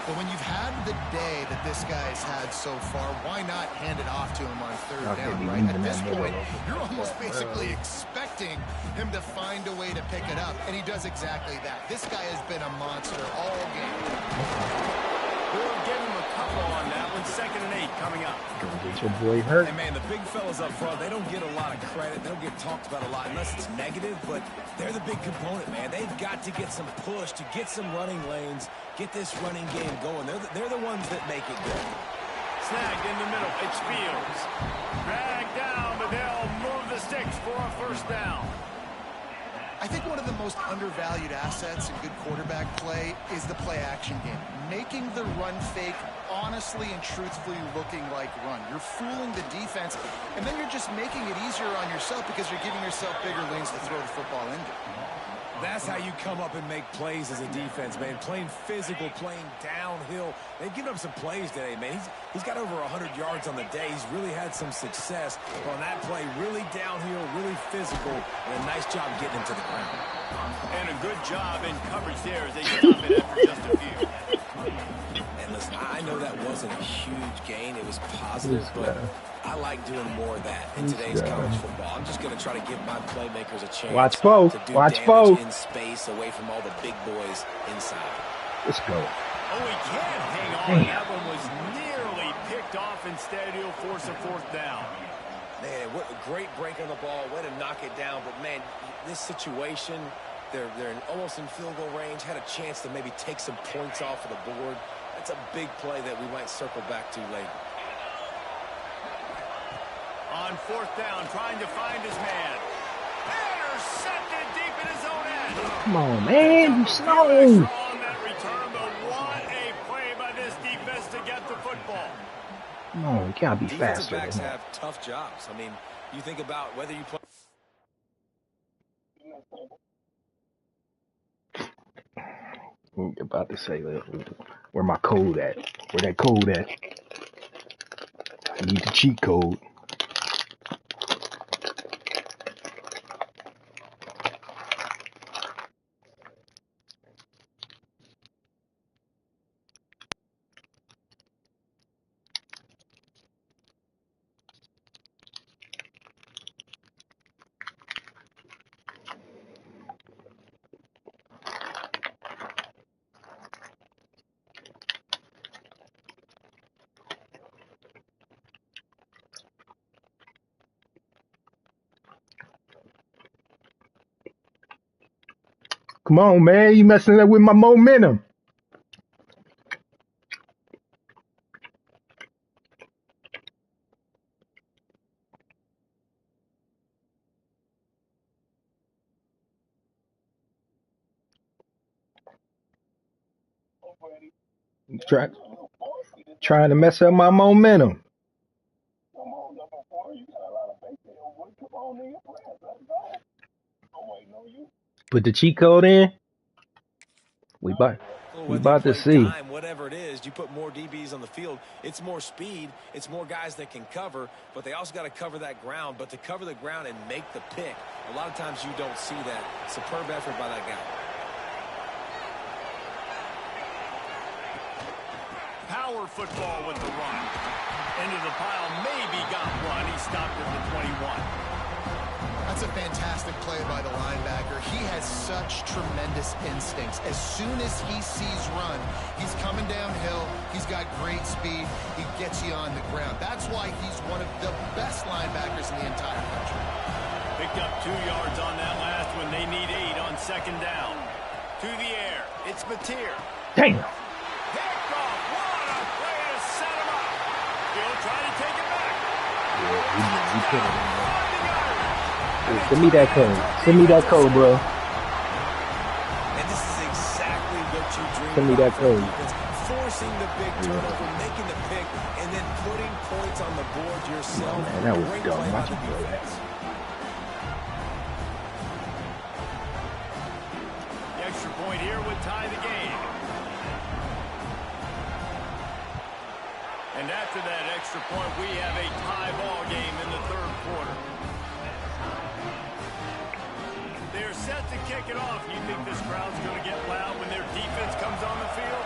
But when you've had the day that this guy's had so far, why not hand it off to him on third down, right? At this point, you're almost basically expecting him to find a way to pick it up, and he does exactly that. This guy has been a monster all game. We'll give him a couple on that one. 2nd and 8 coming up. Gonna get your boy hurt. Hey, man, the big fellas up front, they don't get a lot of credit. They don't get talked about a lot unless it's negative, but they're the big component, man. They've got to get some push, to get some running lanes, get this running game going. They're the ones that make it go. Snagged in the middle. It's Fields. Dragged down, but they'll move the sticks for a first down. I think one of the most undervalued assets in good quarterback play is the play-action game. Making the run fake honestly and truthfully looking like run. You're fooling the defense, and then you're just making it easier on yourself because you're giving yourself bigger lanes to throw the football into. That's how you come up and make plays as a defense, man. Playing physical, playing downhill. They've given up some plays today, man. He's got over 100 yards on the day. He's really had some success on that play. Really downhill, really physical, and a nice job getting him to the ground. And a good job in coverage there as they stop it after just a few. And listen, I know that wasn't a huge gain. It was positive, but I like doing more of that in today's college football. I'm just going to try to give my playmakers a chance to do damage in space away from all the big boys inside. Let's go. Oh, he can't hang on. That one was nearly picked off. Instead, he'll force a fourth down. Man, what a great break on the ball. Way to knock it down. But, man, this situation, They're almost in field goal range, had a chance to maybe take some points off of the board. That's a big play that we might circle back to later. On 4th down, trying to find his man. Intercepted deep in his own end. Come on, man. You slow. On that return, but what a play by this defense to get the football. Come on, you gotta be Defensive faster. backs have tough jobs. I mean, you think about whether you play. I'm about to say, where my code at? Where that code at? I need the cheat code. Come on, man. You messing up with my momentum. Trying to mess up my momentum. Put the cheat code in. We about to see. Time, whatever it is, you put more DBs on the field. It's more speed. It's more guys that can cover, but they also got to cover that ground. But to cover the ground and make the pick, a lot of times you don't see that. Superb effort by that guy. Power football with the run. Into the pile, maybe got one. He stopped at the 21. That's a fantastic play by the linebacker. He has such tremendous instincts. As soon as he sees run, he's coming downhill. He's got great speed. He gets you on the ground. That's why he's one of the best linebackers in the entire country. Picked up 2 yards on that last one. They need 8 on 2nd down. To the air. It's Mateer. Damn. Picked off. What a play to set him up. He'll try to take it back. Yeah, he put it in there. Send me that code. Send me that code, bro. And this is exactly what you dream. Send me that code. Forcing the big turnover, making the pick, and then putting points on the board yourself. Oh, man, that was Great dumb. play by Watch the it, bro. defense. The extra point here would tie the game. And after that extra point, we have a tie ball game in the 3rd quarter. They're set to kick it off. You think this crowd's going to get loud when their defense comes on the field?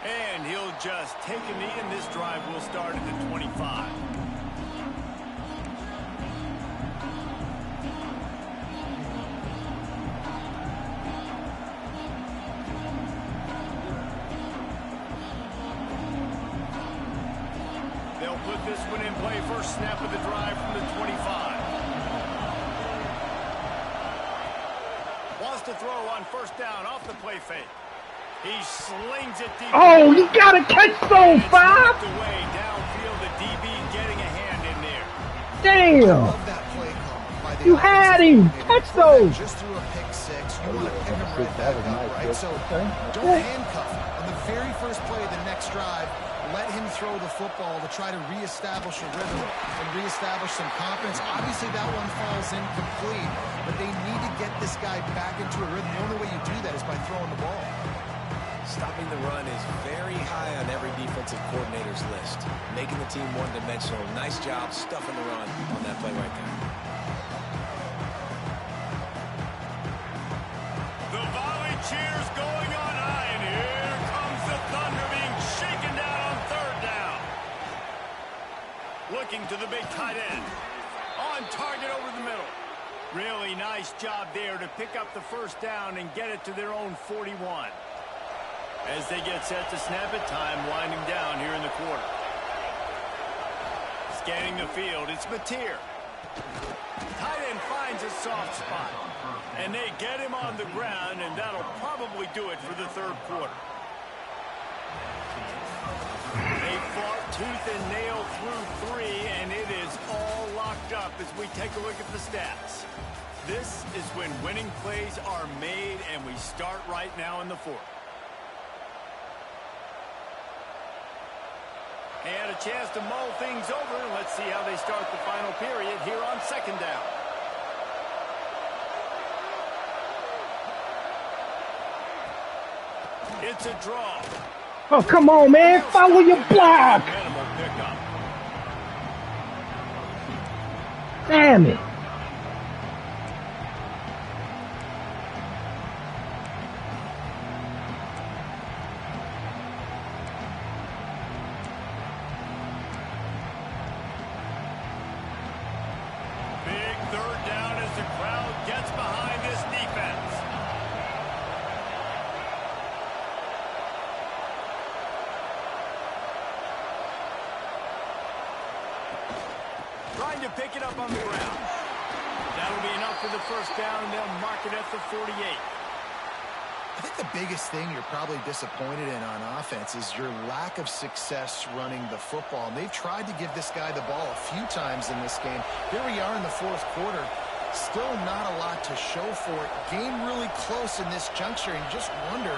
And he'll just take a knee, and this drive will start at the 25. Put this one in play. First snap of the drive from the 25. Wants to throw on 1st down off the play fake. He slings it deep. Oh, you gotta catch those, Bob. Away downfield, the DB getting a hand in there. Damn. I love that play call by the You had him. offensive Catch coordinator. those. Just threw a pick 6. You want to pick him right back up, right? So don't handcuff him. On the very first play of the next drive, let him throw the football to try to reestablish a rhythm and reestablish some confidence. Obviously, that one falls incomplete, but they need to get this guy back into a rhythm. The only way you do that is by throwing the ball. Stopping the run is very high on every defensive coordinator's list. Making the team one-dimensional. Nice job stuffing the run on that play right there. The volley cheers going on high, and here comes the Thunder being shaken down on 3rd down. Looking to the big tight end. On target over the middle. Really nice job there to pick up the 1st down and get it to their own 41. As they get set to snap it, time winding down here in the quarter. Scanning the field, it's Mateer. Tight end finds a soft spot. And they get him on the ground, and that'll probably do it for the third quarter. They fought tooth and nail through 3, and it is all locked up as we take a look at the stats. This is when winning plays are made, and we start right now in the fourth. They had a chance to mull things over, and let's see how they start the final period here on second down. It's a draw. Oh, come on, man. Follow your block. Minimal pickup. Damn it. Big third down as the crowd gets behind this defense. Trying to pick it up on the ground. That'll be enough for the first down, and they'll mark it at the 48. I think the biggest thing you're probably disappointed in on offense is your lack of success running the football. And they've tried to give this guy the ball a few times in this game. Here we are in the fourth quarter. Still not a lot to show for it. Game really close in this juncture, and you just wonder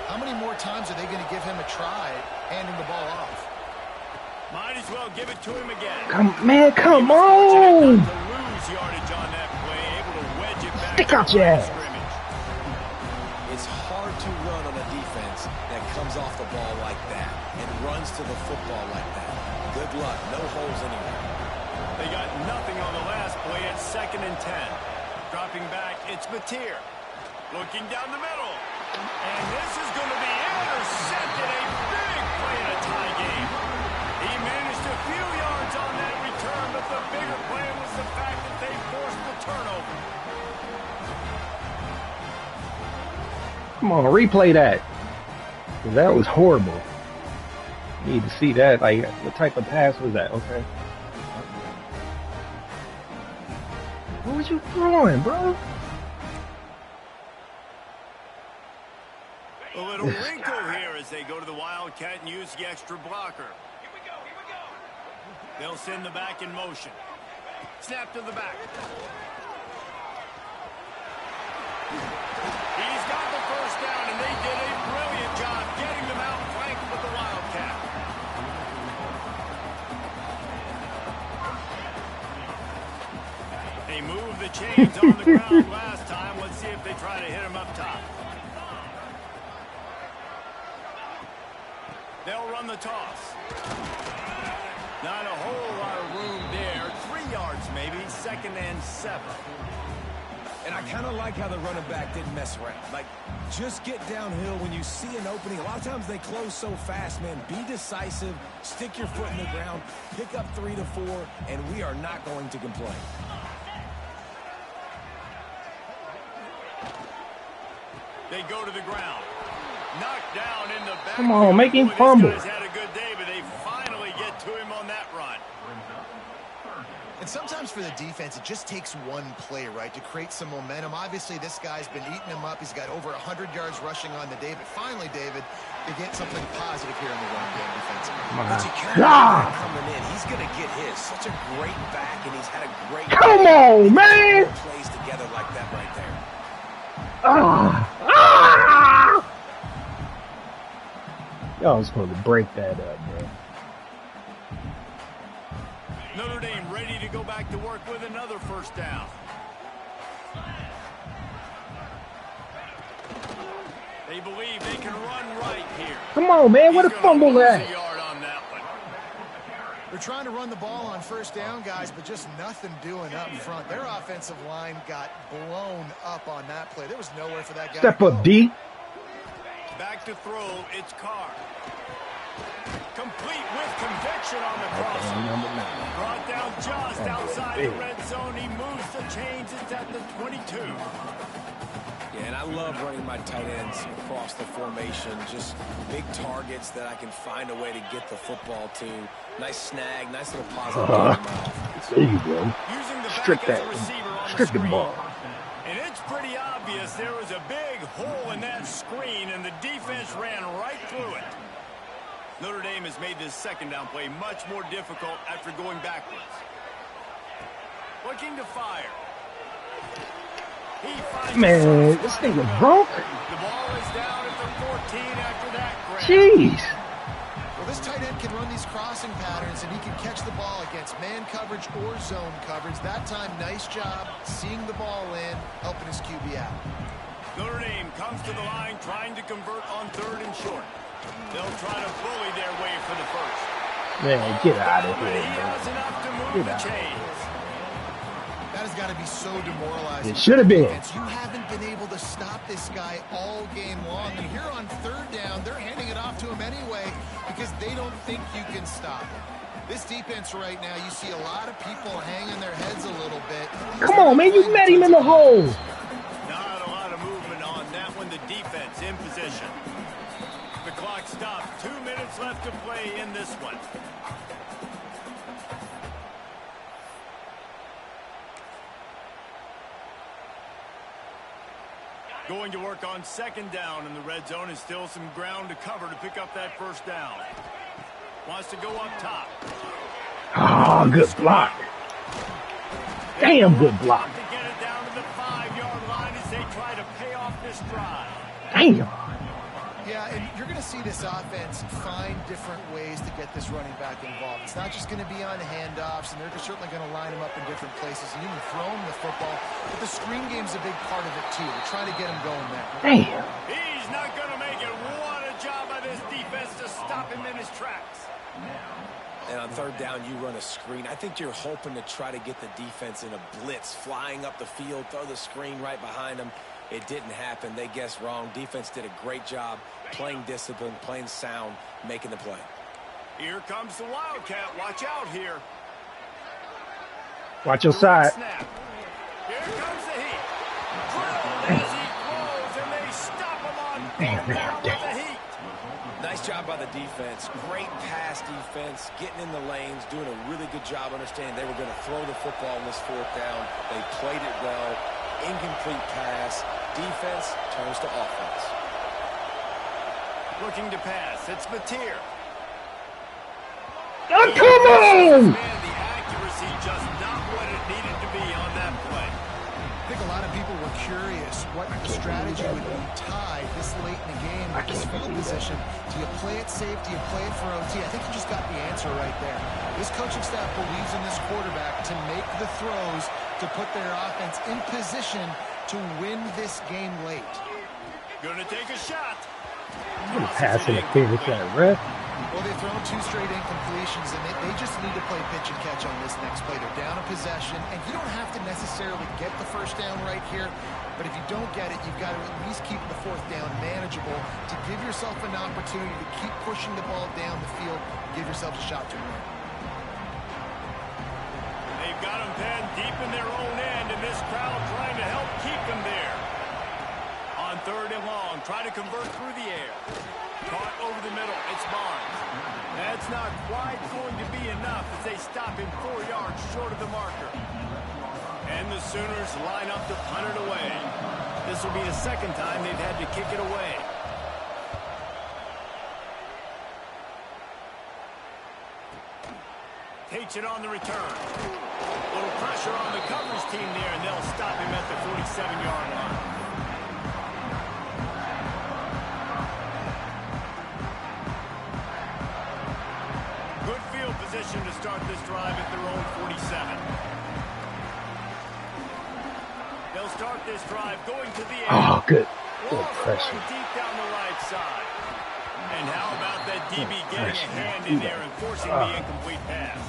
how many more times are they going to give him a try handing the ball off. Might as well give it to him again. Come on. To lose yardage on that play, able to wedge it back. Stick out your ass. It's hard to run on a defense that comes off the ball like that and runs to the football like that. Good luck. No holes anywhere. They got nothing on the last play at 2nd and 10. Dropping back, it's Mateer. Looking down the middle. And this is going to be intercepted. A big play in a tie game. He managed a few yards on that return, but the bigger play was the fact that they forced the turnover. Come on, replay that. That was horrible. Need to see that. Like, what type of pass was that? Okay. What was you throwing, bro? A little wrinkle here as they go to the Wildcat and use the extra blocker. They'll send the back in motion. Snap to the back. He's got the first down, and they did a brilliant job getting them out flanked with the Wildcat. They moved the chains on the ground last time. Let's see if they try to hit him up top. They'll run the toss. Not a whole lot of room there. 3 yards maybe. 2nd and 7. And I kind of like how the running back didn't mess around. Like, just get downhill when you see an opening. A lot of times they close so fast, man. Be decisive. Stick your foot in the ground. Pick up 3 to 4, and we are not going to complain. They go to the ground. Knocked down in the back. Come on, make him fumble. This guy's had a good day, but they finally get to him on that run. And sometimes for the defense, it just takes one play, right, to create some momentum. Obviously, this guy's been eating him up. He's got over 100 yards rushing on the day. But finally, David, they get something positive here in the run game defensively. But you can't coming in. He's going to get his. Such a great back, and he's had a great Come on, man. plays together like that right there. Y'all was supposed to break that up, bro. Notre Dame ready to go back to work with another first down. They believe they can run right here. Come on, man. Where the fumble at? A yard on that one. They're trying to run the ball on first down, guys, but just nothing doing up front. Their offensive line got blown up on that play. There was nowhere for that guy Step to go. up, D. Back to throw, it's Carr. Complete with conviction on the cross. Brought down just outside the red zone. He moves the chains. It's at the 22. Yeah, and I love running my tight ends across the formation. Just big targets that I can find a way to get the football to. Nice snag, nice little positive. There you go. Strip that. Strip the ball. And it's pretty obvious there was a big hole in that screen, and the defense ran right through it. Notre Dame has made this second down play much more difficult after going backwards. Looking to fire. Man, this thing was broke. The ball is down at the 14 after that grab. Jeez. Well, this tight end can run these crossing patterns, and he can catch the ball against man coverage or zone coverage. That time, nice job seeing the ball in, helping his QB out. Notre Dame comes to the line trying to convert on 3rd and short. They'll try to bully their way for the first. Man, get out of here, He has enough to move the chains. That has got to be so demoralizing. It should have been. You haven't been able to stop this guy all game long. And here on 3rd down, they're handing it off to him anyway because they don't think you can stop him. This defense right now, you see a lot of people hanging their heads a little bit. Come on, man. You met him in the hole. Not a lot of movement on that one. The defense in position. The clock stopped. 2 minutes left to play in this one. Going to work on 2nd down in the red zone, and still some ground to cover to pick up that first down. Wants to go up top. Oh, good block. Damn good block. To get it down to the 5-yard line as they try to pay off this drive. Damn. Yeah, and you're going to see this offense find different ways to get this running back involved. It's not just going to be on handoffs, and they're certainly going to line him up in different places and even throw him the football. But the screen game's a big part of it, too. They're trying to get him going there. Damn. He's not going to make it. What a job by this defense to stop him in his tracks. And on 3rd down, you run a screen. I think you're hoping to try to get the defense in a blitz, flying up the field, throw the screen right behind them. It didn't happen. They guessed wrong. Defense did a great job playing discipline, playing sound, making the play. Here comes the Wildcat. Watch out here. Watch your side. Snap. Here comes the heat. Drilled as he throws, and they stop him on with the heat. Nice job by the defense. Great pass defense, getting in the lanes, doing a really good job understanding they were going to throw the football in this 4th down. They played it well. Incomplete pass. Defense turns to offense. Looking to pass. It's Mateer. Oh, come on! Man, the accuracy just not what it needed to be on that play. I think a lot of people were curious what the strategy would be tied this late in the game with this field position. Do you play it safe? Do you play it for OT? I think you just got the answer right there. This coaching staff believes in this quarterback to make the throws to put their offense in position to win this game late. Gonna take a shot. I'm pass interference at ref. Well, they've thrown 2 straight incompletions, and they just need to play pitch and catch on this next play. They're down a possession, and you don't have to necessarily get the first down right here, but if you don't get it, you've got to at least keep the 4th down manageable to give yourself an opportunity to keep pushing the ball down the field, give yourself a shot to win. They've got him penned deep in their own end, and this crowd trying to help keep him there. On 3rd and long, try to convert through the air. Caught over the middle. It's Barnes. That's not quite going to be enough as they stop him 4 yards short of the marker. And the Sooners line up to punt it away. This will be the 2nd time they've had to kick it away. Takes it on the return. A little pressure on the coverage team there, and they'll stop him at the 47-yard line. Good field position to start this drive at their own 47. They'll start this drive going to the end. Oh, good. Good pressure. Deep down the right side. And how about that DB getting a hand in there and forcing the incomplete pass?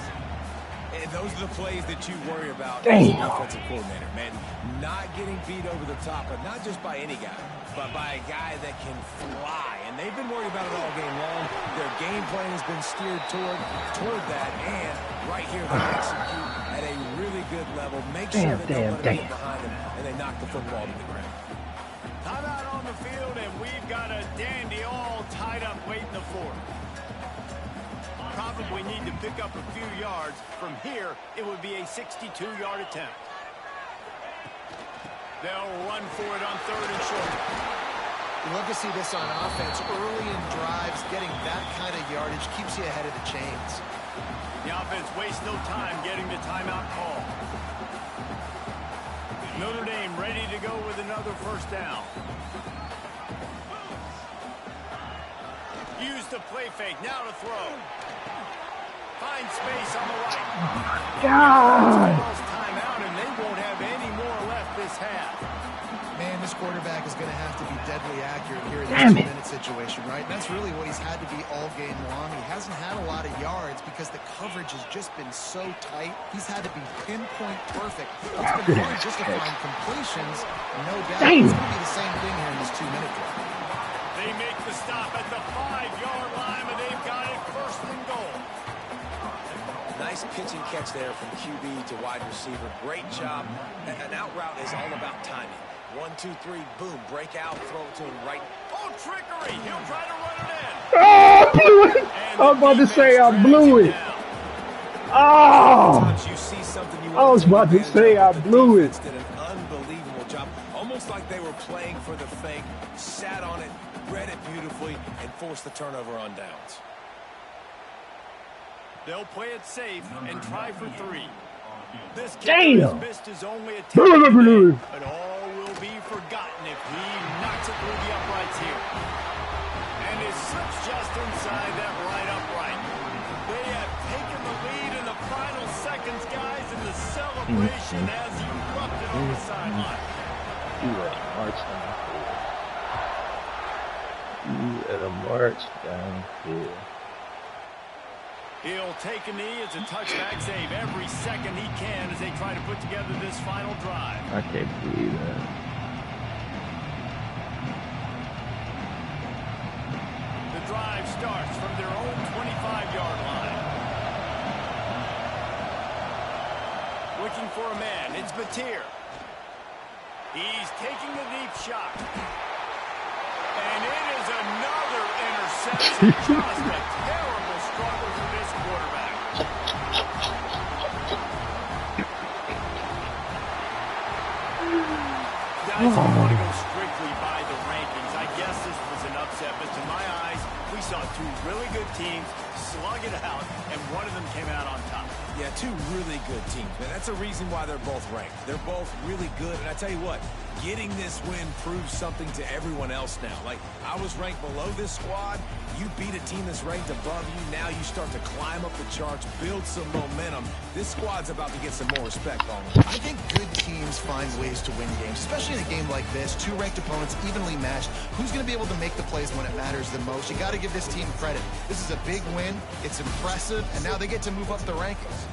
And those are the plays that you worry about Damn. as a defensive coordinator, man. Not getting beat over the top, but not just by any guy, but by a guy that can fly. And they've been worried about it all game long. Their game plan has been steered toward that. And right here, they execute at a really good level. Make sure that they don't let them get behind them, and they knock the football to the ground. the field, and we've got a dandy all tied up late in the fourth. Probably need to pick up a few yards. From here, it would be a 62-yard attempt. They'll run for it on 3rd and short. You love to see this on offense. Early in drives, getting that kind of yardage keeps you ahead of the chains. The offense wastes no time getting the timeout call. Notre Dame ready to go with another first down. Use the play fake. Now to throw. Find space on the right. God! Timeout, and they won't have any more left this half. Man, this quarterback is going to have to be deadly accurate here in this 2-minute situation, right? And that's really what he's had to be all game long. He hasn't had a lot of yards because the coverage has just been so tight. He's had to be pinpoint perfect. It's been hard just to find completions. No doubt it's going to be the same thing here in this 2-minute drill. They make the stop at the 5-yard line, and they've got it 1st and goal. Nice pitch and catch there from QB to wide receiver. Great job. An out route is all about timing. 1, 2, 3, boom, break out, throw it to him right. Oh, trickery! He'll try to run it in. Oh, I blew it! I was about to say I blew it. Oh! You see something you I was about to say I blew it. Did an unbelievable job. Almost like they were playing for the fake, sat on it, read it beautifully, and forced the turnover on downs. They'll play it safe and try for 3. This Damn! has missed his only attempt today, but all will be forgotten if he knocks it through the uprights here. And it slips just inside that right upright. They have taken the lead in the final seconds, guys, and the celebration has erupted on the sideline. You at a march downfield. You at a march downfield. He'll take a knee. It's a touchback save every second he can as they try to put together this final drive. I can't believe that. The drive starts from their own 25-yard line. Looking for a man. It's Batir. He's taking the deep shot. And it is another interception. Just a terrible struggle for this quarterback. Guys, if you want to go strictly by the rankings, I guess this was an upset, but to my eyes, we saw 2 really good teams slug it out, and one of them came out on top. Yeah, 2 really good teams, man. That's a reason why they're both ranked. They're both really good, and I tell you what, getting this win proves something to everyone else now. Like, I was ranked below this squad. You beat a team that's ranked above you. Now you start to climb up the charts, build some momentum. This squad's about to get some more respect on them. I think good teams find ways to win games, especially in a game like this. 2 ranked opponents, evenly matched. Who's going to be able to make the plays when it matters the most? You got to give this team credit. This is a big win. It's impressive, and now they get to move up the rankings.